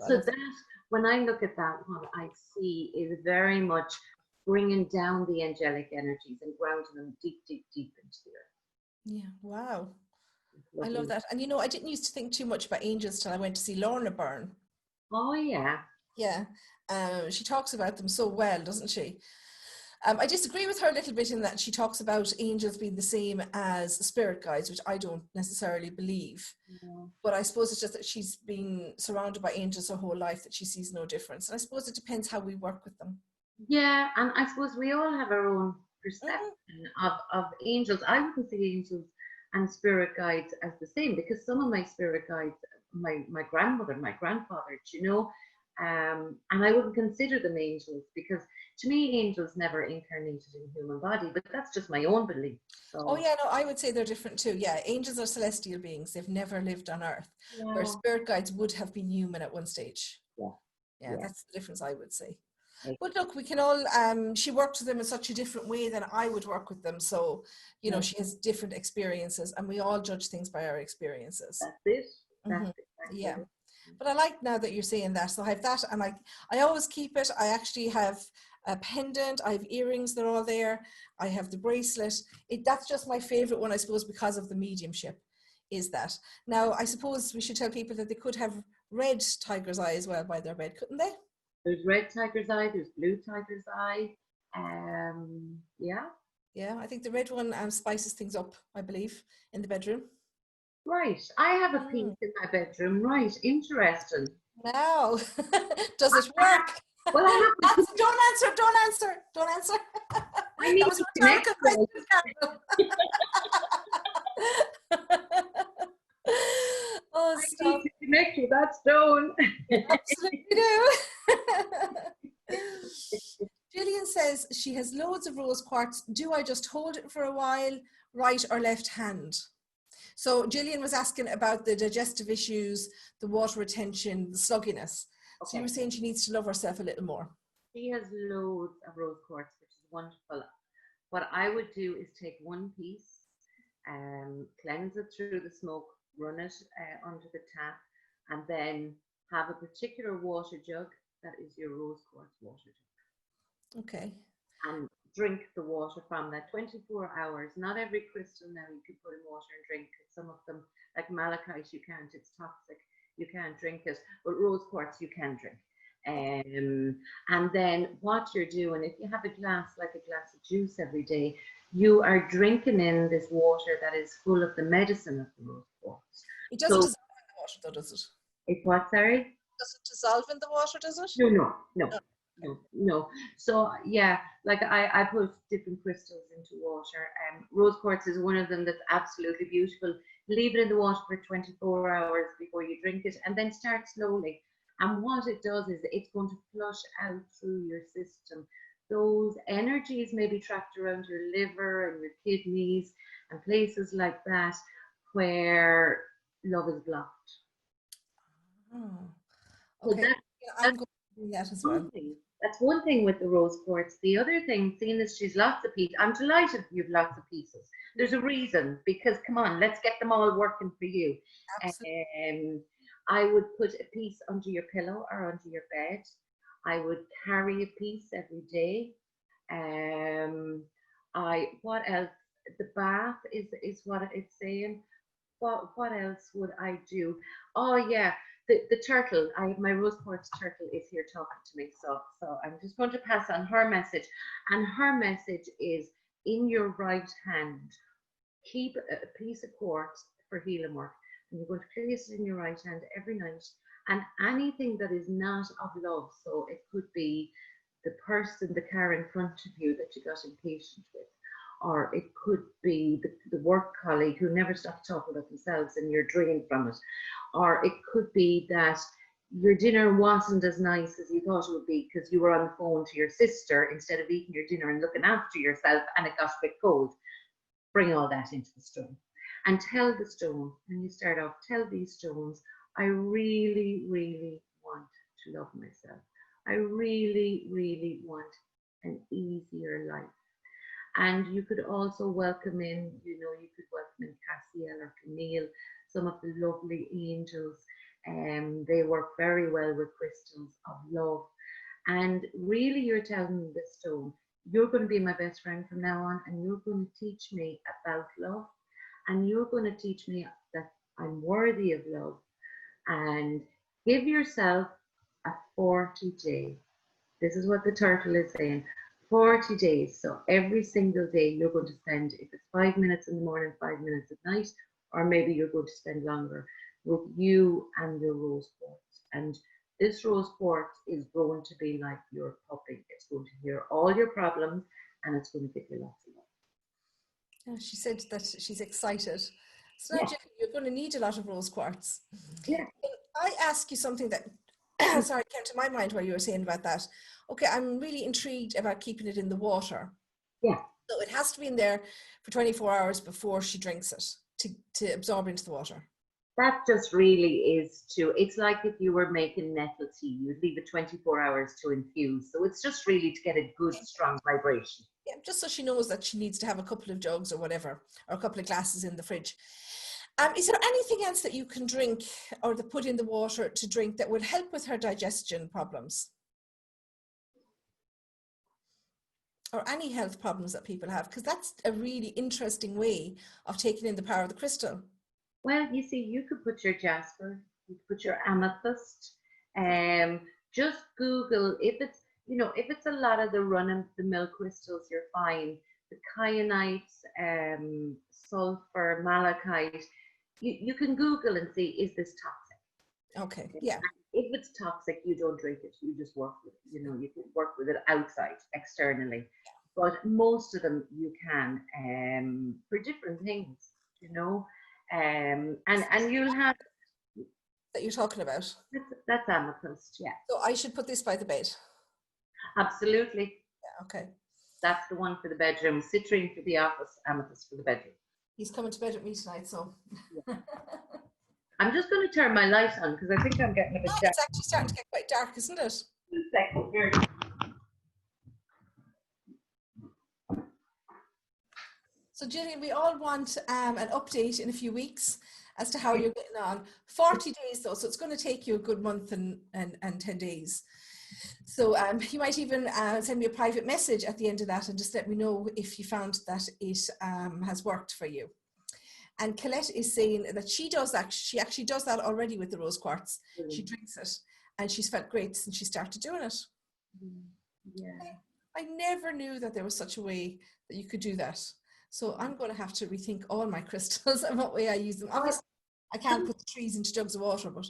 So that, when I look at that, what I see is very much bringing down the angelic energies and grounding them deep, deep, deep into the earth. Yeah, wow. I love that. And you know, I didn't used to think too much about angels till I went to see Lorna Byrne. Oh, yeah. Yeah. She talks about them so well, doesn't she? I disagree with her a little bit in that she talks about angels being the same as spirit guides, which I don't necessarily believe. No. But I suppose it's just that she's been surrounded by angels her whole life that she sees no difference. And I suppose it depends how we work with them. Yeah, and I suppose we all have our own perception of angels. I wouldn't see angels and spirit guides as the same, because some of my spirit guides, my grandmother, my grandfather, you know, and I wouldn't consider them angels, because to me angels never incarnated in a human body, but that's just my own belief. So. Oh yeah, no, I would say they're different too. Yeah, angels are celestial beings. They've never lived on earth, where spirit guides would have been human at one stage. Yeah, that's the difference, I would say. But look, we can all, she worked with them in such a different way than I would work with them. So, you know, she has different experiences, and we all judge things by our experiences. That's it. That's exactly it. But I like now that you're saying that. So I have that, and I always keep it. I actually have a pendant. I have earrings. They're all there. I have the bracelet. That's just my favorite one, I suppose, because of the mediumship, is that. Now, I suppose we should tell people that they could have red tiger's eye as well by their bed, couldn't they? There's red tiger's eye, there's blue tiger's eye. Yeah, I think the red one spices things up, I believe, in the bedroom. Right, I have a piece in my bedroom. Right, interesting. Now, does it work? Well, Don't answer. I need to connect question. Oh, stop. I need to connect with that stone. You absolutely do. Gillian says she has loads of rose quartz. Do I just hold it for a while, right or left hand? So Gillian was asking about the digestive issues, the water retention, the slugginess. So you were saying she needs to love herself a little more. She has loads of rose quartz, which is wonderful. What I would do is take one piece, cleanse it through the smoke, run it under the tap, and then have a particular water jug that is your rose quartz water jug. Okay. And drink the water from that 24 hours. Not every crystal now you can put in water and drink. Some of them, like malachite, you can't, it's toxic. You can't drink it, but rose quartz you can drink. And then what you're doing, if you have a glass, like a glass of juice every day, you are drinking in this water that is full of the medicine of the rose quartz. It doesn't dissolve in the water though, does it? It's what, sorry? Does it dissolve in the water, does it? No. So yeah, like I put different crystals into water. Rose quartz is one of them that's absolutely beautiful. Leave it in the water for 24 hours before you drink it, and then start slowly. And what it does is it's going to flush out through your system. Those energies may be trapped around your liver and your kidneys and places like that where love is blocked. Oh, So okay. I'm going to do that as well. That's one thing with the rose quartz. The other thing, seeing as she's lots of pieces, I'm delighted you've lots of pieces. There's a reason, because come on, let's get them all working for you. I would put a piece under your pillow or under your bed. I would carry a piece every day. What else? The bath is what it's saying. What else would I do? Oh yeah, the turtle. My rose quartz turtle is here talking to me, so I'm just going to pass on her message. And her message is, in your right hand, keep a piece of quartz for healing work. And you're going to place it in your right hand every night. And anything that is not of love, so it could be the person, the car in front of you that you got impatient with, or it could be the work colleague who never stops talking about themselves and you're drained from it, or it could be that your dinner wasn't as nice as you thought it would be because you were on the phone to your sister instead of eating your dinner and looking after yourself, and it got a bit cold. Bring all that into the stone and tell the stone, and you start off, tell these stones, I really, really want to love myself. I really, really want an easier life. And you could also welcome in, you could welcome in Cassiel or Camille, some of the lovely angels. They work very well with crystals of love. And really you're telling the stone, you're going to be my best friend from now on, and you're going to teach me about love, and you're going to teach me that I'm worthy of love. And give yourself a 40-day. This is what the turtle is saying. 40 days. So every single day you're going to spend, if it's 5 minutes in the morning, 5 minutes at night, or maybe you're going to spend longer with you and your rose quartz. And this rose quartz is going to be like your puppy. It's going to hear all your problems and it's going to give you lots of love. Yeah, she said that she's excited. So now, Jenny, you're going to need a lot of rose quartz. Yeah. I ask you something that sorry, came to my mind while you were saying about that. Okay, I'm really intrigued about keeping it in the water. Yeah. So it has to be in there for 24 hours before she drinks it to absorb into the water. That just really is it's like if you were making nettle tea, you'd leave it 24 hours to infuse. So it's just really to get a good, strong vibration. Yeah, just so she knows that she needs to have a couple of jugs or whatever, or a couple of glasses in the fridge. Is there anything else that you can drink or to put in the water to drink that would help with her digestion problems? Or any health problems that people have? Because that's a really interesting way of taking in the power of the crystal. Well, you see, you could put your jasper, you could put your amethyst. Just Google, if it's a lot of the run-of-the-mill crystals, you're fine. The Kyanite, sulfur, malachite, you can Google and see, is this toxic? Okay, yeah. If it's toxic, you don't drink it. You just work with it. You can work with it outside, externally. But most of them you can, for different things, and you'll have that you're talking about. That's amethyst, yeah. So I should put this by the bed. Absolutely. Okay. That's the one for the bedroom. Citrine for the office, amethyst for the bedroom. He's coming to bed with me tonight, so. Yeah. I'm just going to turn my light on because I think I'm getting a bit dark. It's actually starting to get quite dark, isn't it? So Gillian, we all want an update in a few weeks as to how you're getting on. 40 days though, so it's going to take you a good month and 10 days. So you might even send me a private message at the end of that and just let me know if you found that it has worked for you. And Colette is saying that she does that. She actually does that already with the rose quartz. She drinks it and she's felt great since she started doing it. Yeah. I never knew that there was such a way that you could do that. So I'm going to have to rethink all my crystals and what way I use them. Obviously, I can't put the trees into jugs of water, but...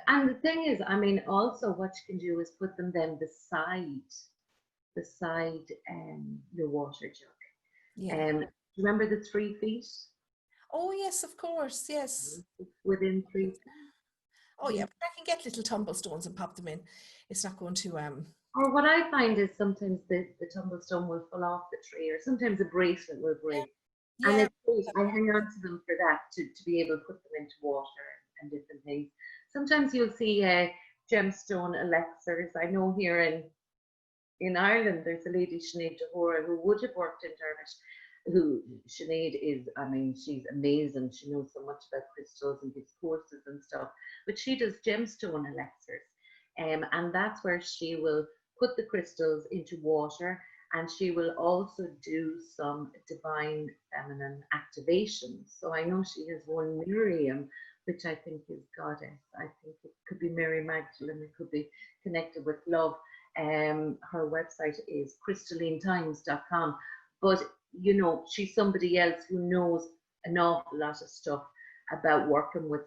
and the thing is, I mean, also what you can do is put them then beside your water jug. Yeah. Remember the 3 feet? Oh, yes, of course, yes. Within 3 feet. Oh, yeah, but I can get little tumble stones and pop them in. It's not going to... Or what I find is sometimes the tumblestone will fall off the tree, or sometimes a bracelet will break. Yeah. And it's great. I hang on to them for that, to be able to put them into water and different things. Sometimes you'll see gemstone elixirs. I know here in Ireland, there's a lady, Sinead Jahora, who would have worked in Dervish. Sinead is, I mean, she's amazing. She knows so much about crystals and gives courses and stuff. But she does gemstone elixirs. And that's where she will put the crystals into water, and she will also do some divine feminine activations. So I know she has one Miriam, which I think is goddess. I think it could be Mary Magdalene, it could be connected with love. Her website is crystallinetimes.com. But you know, she's somebody else who knows an awful lot of stuff about working with.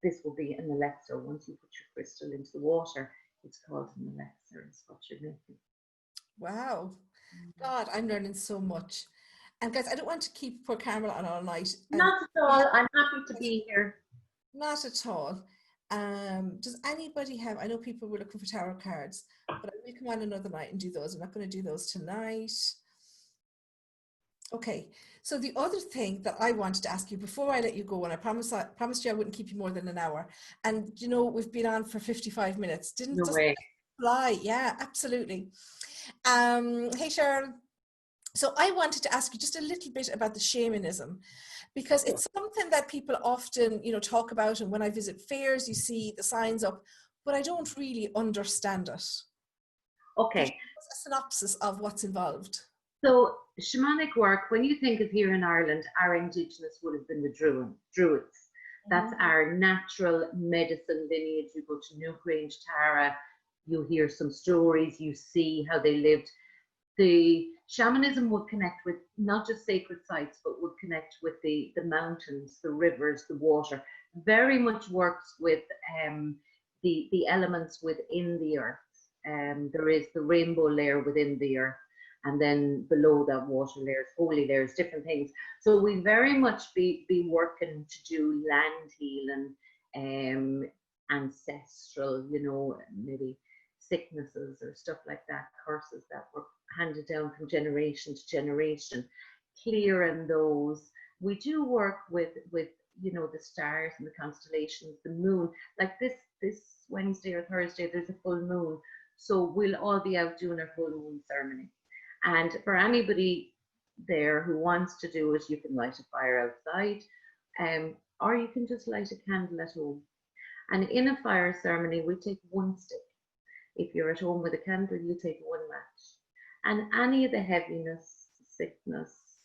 This will be an elixir. Once you put your crystal into the water, it's called an elixir. It's what you're making. Wow. God, I'm learning so much. And guys, I don't want to keep poor Carmel on all night. Not at all. I'm happy to be here. Not at all. Does anybody have, I know people were looking for tarot cards, but I will come on another night and do those. I'm not going to do those tonight. Okay, so the other thing that I wanted to ask you before I let you go, and I promised you I wouldn't keep you more than an hour, and you know, we've been on for 55 minutes. No way. Fly? Yeah, absolutely. Hey Cheryl. So I wanted to ask you just a little bit about the shamanism, because it's something that people often, you know, talk about, and when I visit fairs, you see the signs up, but I don't really understand it. Okay. A synopsis of what's involved. So shamanic work, when you think of here in Ireland, our indigenous would have been the Druids. That's our natural medicine lineage. You go to Newgrange, Tara, you hear some stories, you see how they lived. The shamanism would connect with not just sacred sites, but would connect with the mountains, the rivers, the water. Very much works with the elements within the earth. There is the rainbow layer within the earth, and then below that water layers, holy layers, different things. So we very much be working to do land healing, ancestral, you know, maybe sicknesses or stuff like that, curses that were handed down from generation to generation, clearing those. We do work with you know, the stars and the constellations, the moon. Like this Wednesday or Thursday, there's a full moon, so we'll all be out doing our full moon ceremony. And for anybody there who wants to do it, you can light a fire outside, or you can just light a candle at home. And in a fire ceremony, we take one stick. If you're at home with a candle, you take one match. And any of the heaviness, sickness,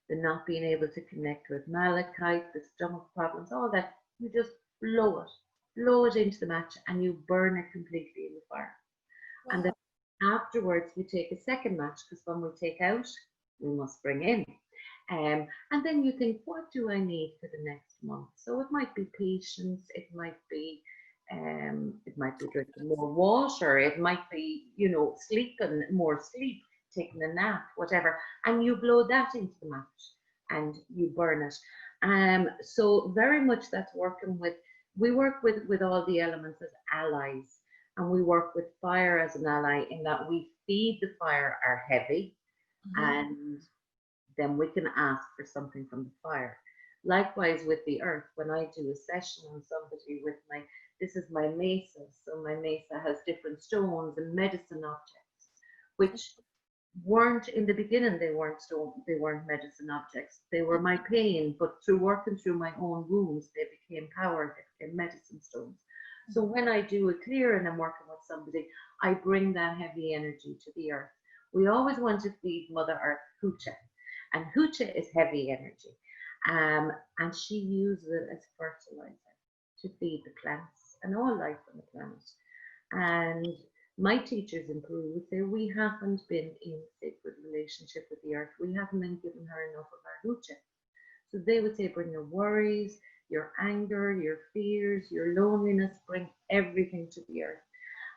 the not being able to connect with malachite, the stomach problems, all that, you just blow it into the match, and you burn it completely in the fire. Wow. And then afterwards, you take a second match, because when we take out, we must bring in. And then you think, what do I need for the next month? So it might be patience, it might be drinking more water, it might be, you know, sleeping more sleep, taking a nap, whatever. And you blow that into the match and you burn it. So very much that's working with, we work with all the elements as allies. And we work with fire as an ally in that we feed the fire our heavy, and then we can ask for something from the fire. Likewise with the earth, when I do a session on somebody with this is my mesa, so my mesa has different stones and medicine objects, which weren't in the beginning, they weren't medicine objects. They were my pain, but through working through my own wounds, they became power, they became medicine stones. So when I do a clear and I'm working with somebody, I bring that heavy energy to the earth. We always want to feed Mother Earth hucha, and hucha is heavy energy. And she uses it as fertilizer to feed the plants and all life on the planet. And my teachers in Peru would say we haven't been in sacred relationship with the earth. We haven't been giving her enough of our hucha. So they would say, bring your worries, your anger, your fears, your loneliness, bring everything to the earth.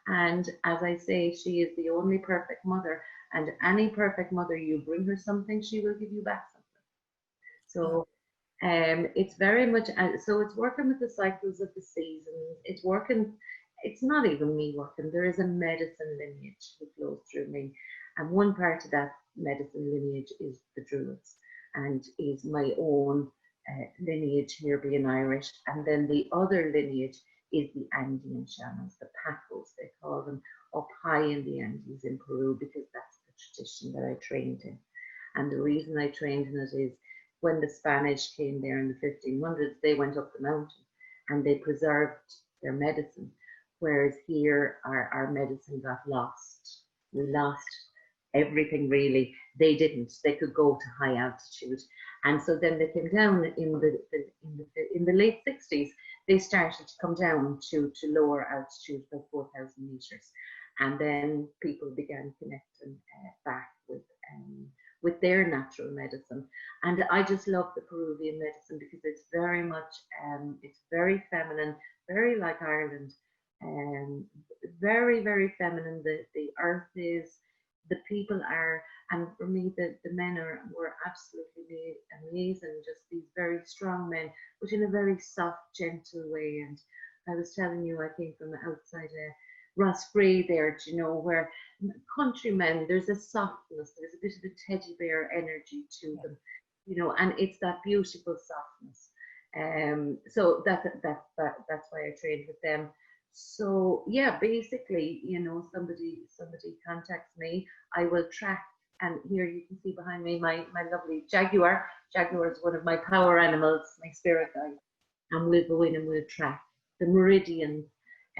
And as I say, she is the only perfect mother. And any perfect mother, you bring her something, she will give you back something. So it's very much, so it's working with the cycles of the seasons. It's working, it's not even me working. There is a medicine lineage that flows through me. And one part of that medicine lineage is the Druids, and is my own lineage here being Irish. And then the other lineage is the Andean shamans, the Pacos, they call them, up high in the Andes in Peru, because that's the tradition that I trained in. And the reason I trained in it is when the Spanish came there in the 1500s, they went up the mountain and they preserved their medicine. Whereas here, our medicine got lost. We lost everything, really. They didn't. They could go to high altitude. And so then they came down in the late 60s. They started to come down to lower altitude, about 4,000 meters. And then people began connecting back with their natural medicine. And I just love the Peruvian medicine because it's very much, it's very feminine, very like Ireland, very, very feminine. The earth is, the people are, and for me, the men were absolutely amazing, just these very strong men, but in a very soft, gentle way. And I was telling you, I came from outside Rossgrey there, you know, where countrymen, there's a softness, there's a bit of a teddy bear energy to them, you know, and it's that beautiful softness. So that's why I trained with them. So yeah, basically, you know, somebody contacts me, I will track. And here you can see behind me my lovely jaguar. Jaguar is one of my power animals, my spirit guide. And we'll go in and we'll track the meridians.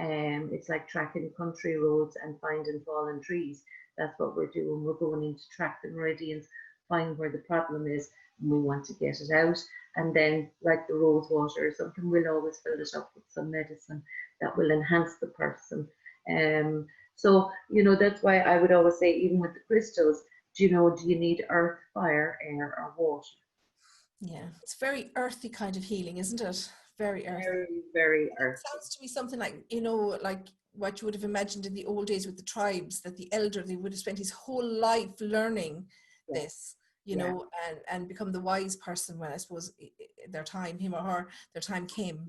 It's like tracking country roads and finding fallen trees. That's what we're doing. We're going in to track the meridians, find where the problem is, and we want to get it out. And then, like the rose water or something, we'll always fill it up with some medicine that will enhance the person. So, you know, that's why I would always say, even with the crystals, do you need earth, fire, air, or water? Yeah, it's very earthy kind of healing, isn't it? Very earthy. Very, very earthy. It sounds to me something like, you know, like what you would have imagined in the old days with the tribes, that the elderly would have spent his whole life learning this, you know, and become the wise person when, I suppose, their time, him or her, their time came.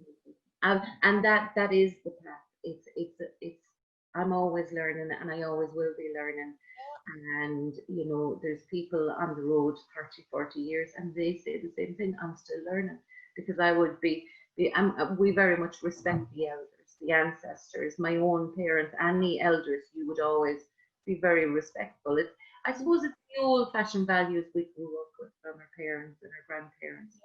And that is the path. It's I'm always learning, and I always will be learning. And you know, there's people on the road 30, 40 years, and they say the same thing. I'm still learning, because I would we very much respect the elders, the ancestors, my own parents, and the elders. You would always be very respectful. I suppose it's the old-fashioned values we grew up with from our parents and our grandparents.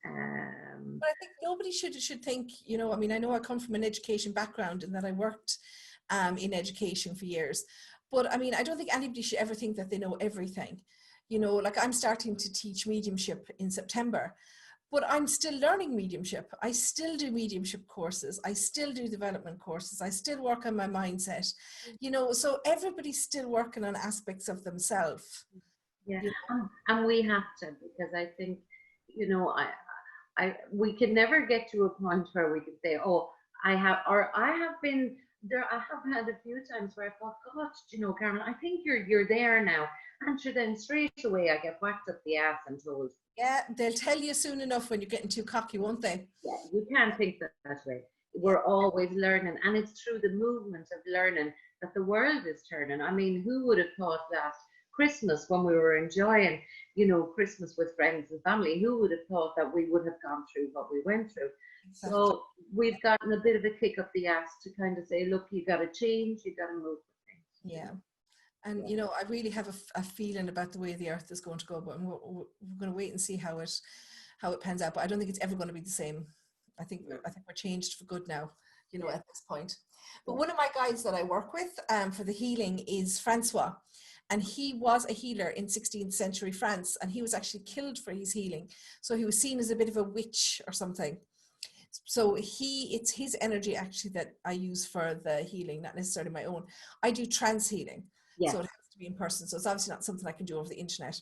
But I think nobody should think, you know, I mean, I know I come from an education background and that I worked in education for years, but I mean, I don't think anybody should ever think that they know everything. You know, like I'm starting to teach mediumship in September, but I'm still learning mediumship. I still do mediumship courses. I still do development courses. I still work on my mindset, you know, so everybody's still working on aspects of themselves. Yeah, You know? and we have to, because I think, you know, we can never get to a point where we can say, oh, I have been there. I have had a few times where I thought, God, you know, Carmel, I think you're there now. And sure, then straight away I get whacked up the ass and told. Yeah, they'll tell you soon enough when you're getting too cocky, won't they? Yeah, you can't think that way. We're always learning, and it's through the movement of learning that the world is turning. I mean, who would have thought last Christmas, when we were enjoying, you know, Christmas with friends and family, who would have thought that we would have gone through what we went through? Exactly. So we've gotten a bit of a kick up the ass to kind of say, look, you got to change, you got to move with things. Yeah. And, you know, I really have a feeling about the way the earth is going to go, but we're going to wait and see how it pans out. But I don't think it's ever going to be the same. I think we're changed for good now, you know, at this point. But one of my guides that I work with for the healing is Francois. And he was a healer in 16th century France, and he was actually killed for his healing. So he was seen as a bit of a witch or something. So it's his energy actually that I use for the healing, not necessarily my own. I do trance healing. Yes. So it has to be in person. So it's obviously not something I can do over the internet.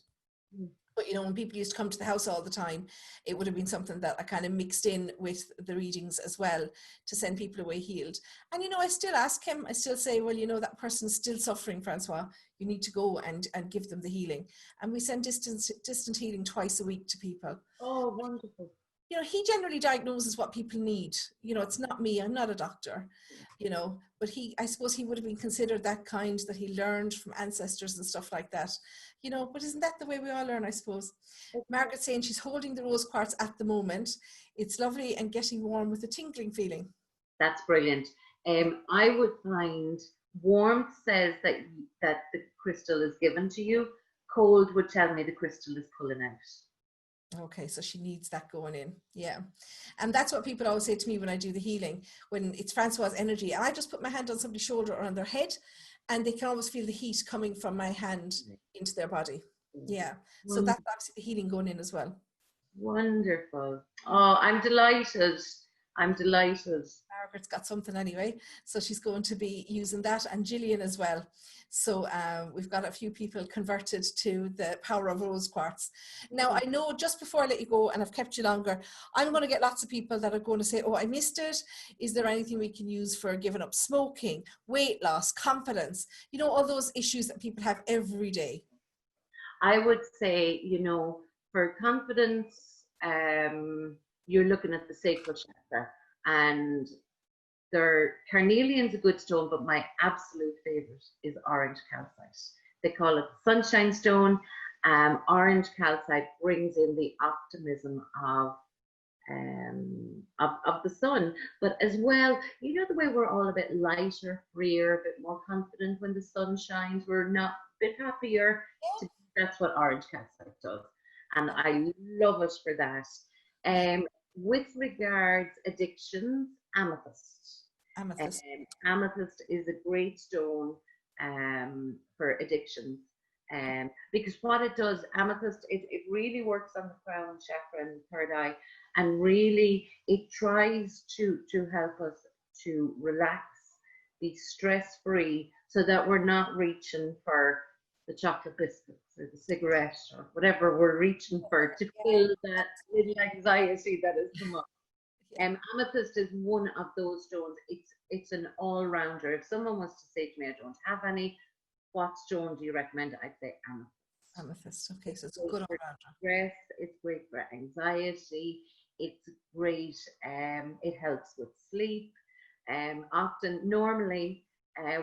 Mm. But, you know, when people used to come to the house all the time, it would have been something that I kind of mixed in with the readings as well to send people away healed. And, you know, I still ask him, I still say, well, you know, that person's still suffering, Francois. You need to go and give them the healing. And we send distant healing twice a week to people. Oh, wonderful. You know, he generally diagnoses what people need. You know, it's not me, I'm not a doctor, you know, but I suppose he would have been considered that kind, that he learned from ancestors and stuff like that, you know. But isn't that the way we all learn, I suppose? Margaret's saying she's holding the rose quartz at the moment. It's lovely and getting warm with a tingling feeling. That's brilliant. I would find warmth says that the crystal is given to you. Cold would tell me the crystal is pulling out. Okay, so she needs that going in. Yeah. And that's what people always say to me when I do the healing, when it's Francois' energy. And I just put my hand on somebody's shoulder or on their head, and they can always feel the heat coming from my hand into their body. Yeah. So that's obviously the healing going in as well. Wonderful. Oh, I'm delighted. I'm delighted. Margaret's got something anyway, so she's going to be using that, and Gillian as well. So we've got a few people converted to the power of rose quartz. Now, I know just before I let you go, and I've kept you longer, I'm going to get lots of people that are going to say, oh, I missed it. Is there anything we can use for giving up smoking, weight loss, confidence? You know, all those issues that people have every day. I would say, you know, for confidence, you're looking at the sacral chakra, and carnelian's a good stone, but my absolute favorite is orange calcite. They call it the sunshine stone. Orange calcite brings in the optimism of the sun, but as well, you know, the way we're all a bit lighter, freer, a bit more confident when the sun shines, we're not a bit happier. That's what orange calcite does, and I love it for that. With regards addictions, amethyst. Amethyst is a great stone for addictions. Because what it does, amethyst, it really works on the crown chakra and the third eye, and really it tries to help us to relax, be stress-free, so that we're not reaching for the chocolate biscuits or the cigarette or whatever we're reaching for to kill that little anxiety that has come up. Amethyst is one of those stones. It's an all-rounder. If someone was to say to me, I don't have any, what stone do you recommend? I'd say amethyst. Amethyst. Okay, so it's a good all-rounder. Stress. It's great for anxiety. It's great. It helps with sleep. Normally,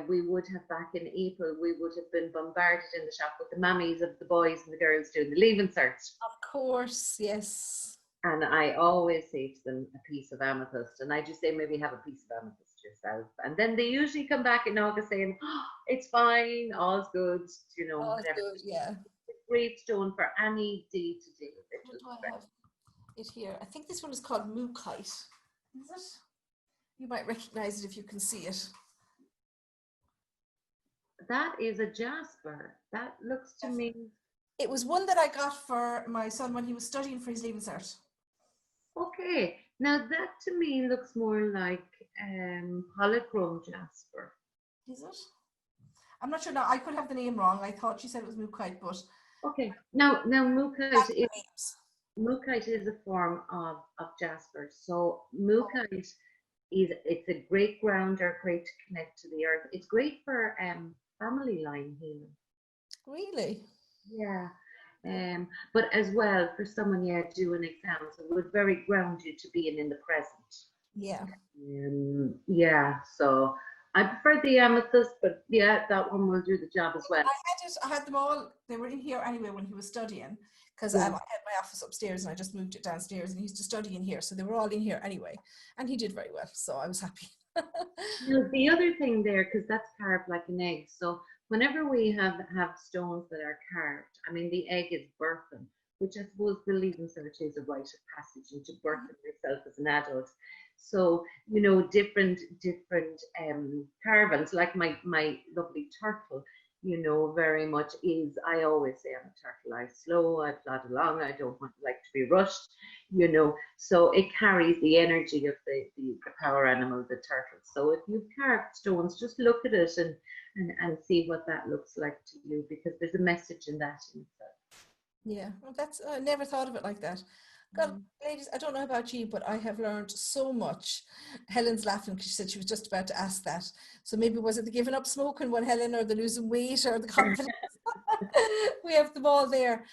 we would have, back in April, we would have been bombarded in the shop with the mammies of the boys and the girls doing the leaving cert. Of course, yes. And I always say to them a piece of amethyst, and I just say maybe have a piece of amethyst yourself. And then they usually come back in August saying, oh, it's fine, all's good, you know. All's good, yeah. It's a great stone for any day to day. What do I have it here? I think this one is called Malachite. Is it? You might recognize it if you can see it. That is a jasper. That looks to me. It was one that I got for my son when he was studying for his leaving cert. Okay, now that to me looks more like polychrome jasper. Is it? I'm not sure now. I could have the name wrong. I thought she said it was Malachite, but okay. Now Malachite is a form of jasper. So Malachite it's a great grounder, great to connect to the earth. It's great for family line healing. Really? Yeah. But as well for someone doing exams, it would very ground you to being in the present. Yeah. Yeah, so I prefer the amethyst, but yeah, that one will do the job as well. I had them all. They were in here anyway when he was studying, because I Yeah. had my office upstairs and I just moved it downstairs, and he used to study in here, so they were all in here anyway, and he did very well, so I was happy. Now, the other thing there, because that's carved like an egg. So whenever we have stones that are carved, I mean, the egg is birthing, which I suppose the leaving cert is a rite of passage into birthing yourself as an adult. So different carvings, like my lovely turtle. Very much is. I always say I'm a turtle. I slow. I plod along. I don't want like to be rushed. So it carries the energy of the power animal, the turtle. So if you've carved stones, just look at it and see what that looks like to you, because there's a message in that in itself. Yeah, well, I never thought of it like that. God, ladies, I don't know about you, but I have learned so much. Helen's laughing because she said she was just about to ask that. So maybe was it the giving up smoking one, Helen, or the losing weight, or the confidence? We have them all there.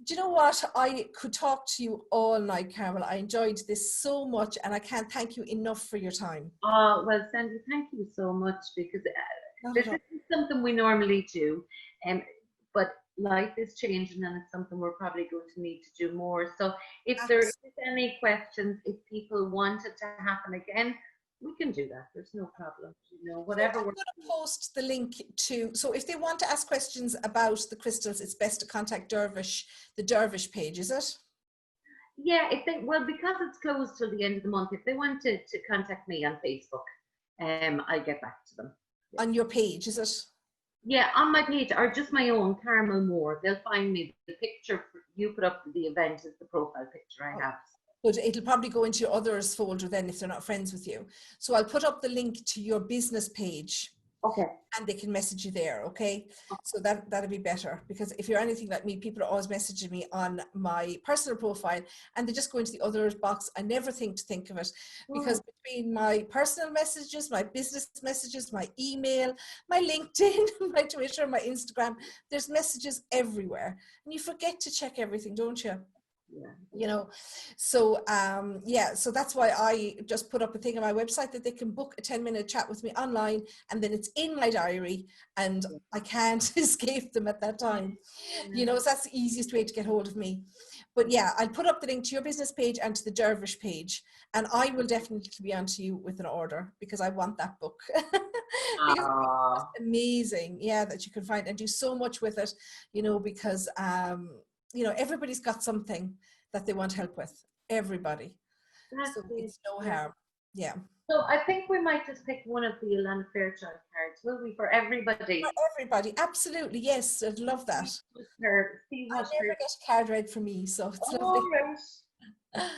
Do you know what? I could talk to you all night, Carmel. I enjoyed this so much, and I can't thank you enough for your time. Oh, well, Sandie, thank you so much, because Not this at all. isn't something we normally do, but life is changing and it's something we're probably going to need to do more. So if there is any questions, if people want it to happen again, we can do that. There's no problem. Whatever I'm we're going to post the link to, so if they want to ask questions about the crystals, it's best to contact Dervish, the Dervish page, is it? Yeah, because it's closed till the end of the month, if they want to contact me on Facebook, I'll get back to them. Yeah. On your page, is it? Yeah, on my page, or just my own, Carmel Moore. They'll find me. The picture you put up for the event is the profile picture I have. But it'll probably go into your others folder then if they're not friends with you. So I'll put up the link to your business page. Okay. And they can message you there, okay? So that'll be better, because if you're anything like me, people are always messaging me on my personal profile and they just go into the others box. I never think of it, because between my personal messages, my business messages, my email, my LinkedIn, my Twitter, my Instagram, there's messages everywhere, and you forget to check everything, don't you? Yeah. So so that's why I just put up a thing on my website that they can book a 10-minute chat with me online, and then it's in my diary and I can't escape them at that time. So that's the easiest way to get hold of me. But yeah, I'll put up the link to your business page and to the Dervish page, and I will definitely be on to you with an order, because I want that book. Because it's amazing, that you can find and do so much with it, because everybody's got something that they want help with. Everybody. So it's no harm. Yeah. So I think we might just pick one of the Ilana Fairchild cards, will we, for everybody? For everybody, absolutely. Yes, I'd love that. I never get a card read for me, so it's lovely. Right.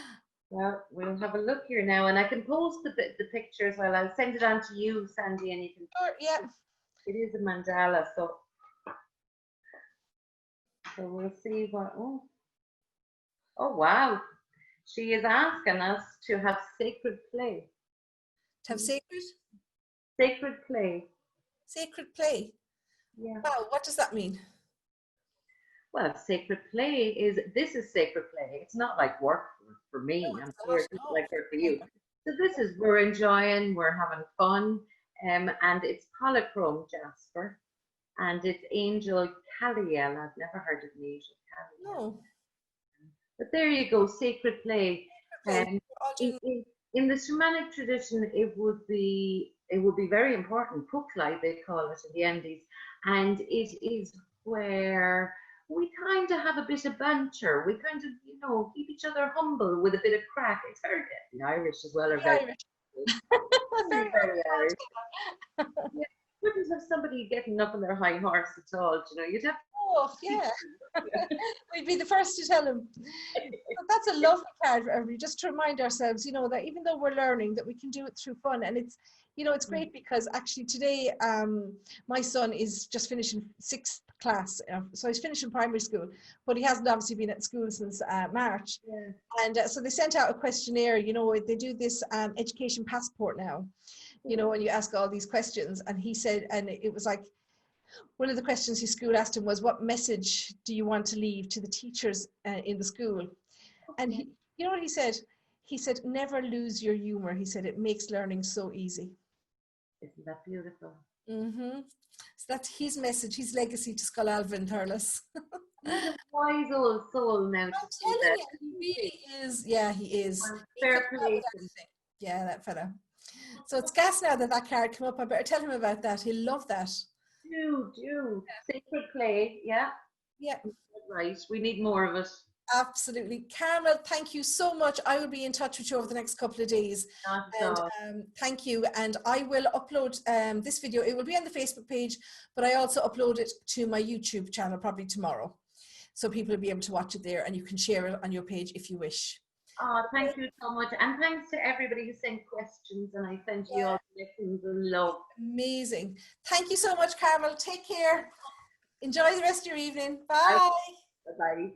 Well, we'll have a look here now, and I can post the picture as well. I'll send it on to you, Sandie, and you can. Sure, yeah. It is a mandala, so we'll see what. Oh wow! She is asking us to have sacred play. To have sacred? Sacred play. Sacred play. Yeah. Wow, what does that mean? Well, sacred play this is sacred play. It's not like work for me. No, I'm sure it's like work for you. So this is, we're enjoying, we're having fun, and it's polychrome jasper, and it's Angel Caliel. I've never heard of an Angel Caliel. No. But there you go, sacred play. In the shamanic tradition, it would be very important. Puklai, they call it in the Andes, and it is where we kind of have a bit of banter. We kind of, keep each other humble with a bit of crack. It's very Irish as well. Very Irish. very Irish. Yeah. Wouldn't have somebody getting up on their high horse at all. You'd have. Oh yeah, we'd be the first to tell them. But that's a lovely card for everybody, just to remind ourselves, that even though we're learning, that we can do it through fun. And it's, it's great, because actually today, my son is just finishing 6th class, so he's finishing primary school, but he hasn't obviously been at school since March. Yeah. And so they sent out a questionnaire. They do this education passport now. And you ask all these questions, and he said, and it was like, one of the questions his school asked him was, what message do you want to leave to the teachers in the school? And he, you know what he said? He said, never lose your humor. He said, it makes learning so easy. Isn't that beautiful? Mm-hmm. So that's his message, his legacy to Skull Alvin Thurles. He's a wise old soul now I'm to see telling that. you, he really is. Yeah, he is. And He fair could come up play with to him. anything. Yeah, that fella. So it's gas now that card came up. I better tell him about that. He'll love that. Do. Sacred play, yeah. Yeah. Right, we need more of it. Absolutely. Carmel, thank you so much. I will be in touch with you over the next couple of days. And thank you. And I will upload this video. It will be on the Facebook page, but I also upload it to my YouTube channel probably tomorrow. So people will be able to watch it there, and you can share it on your page if you wish. Oh, thank you so much. And thanks to everybody who sent questions, and I sent you all lessons and love. Amazing. Thank you so much, Carmel. Take care. Enjoy the rest of your evening. Bye. Bye-bye.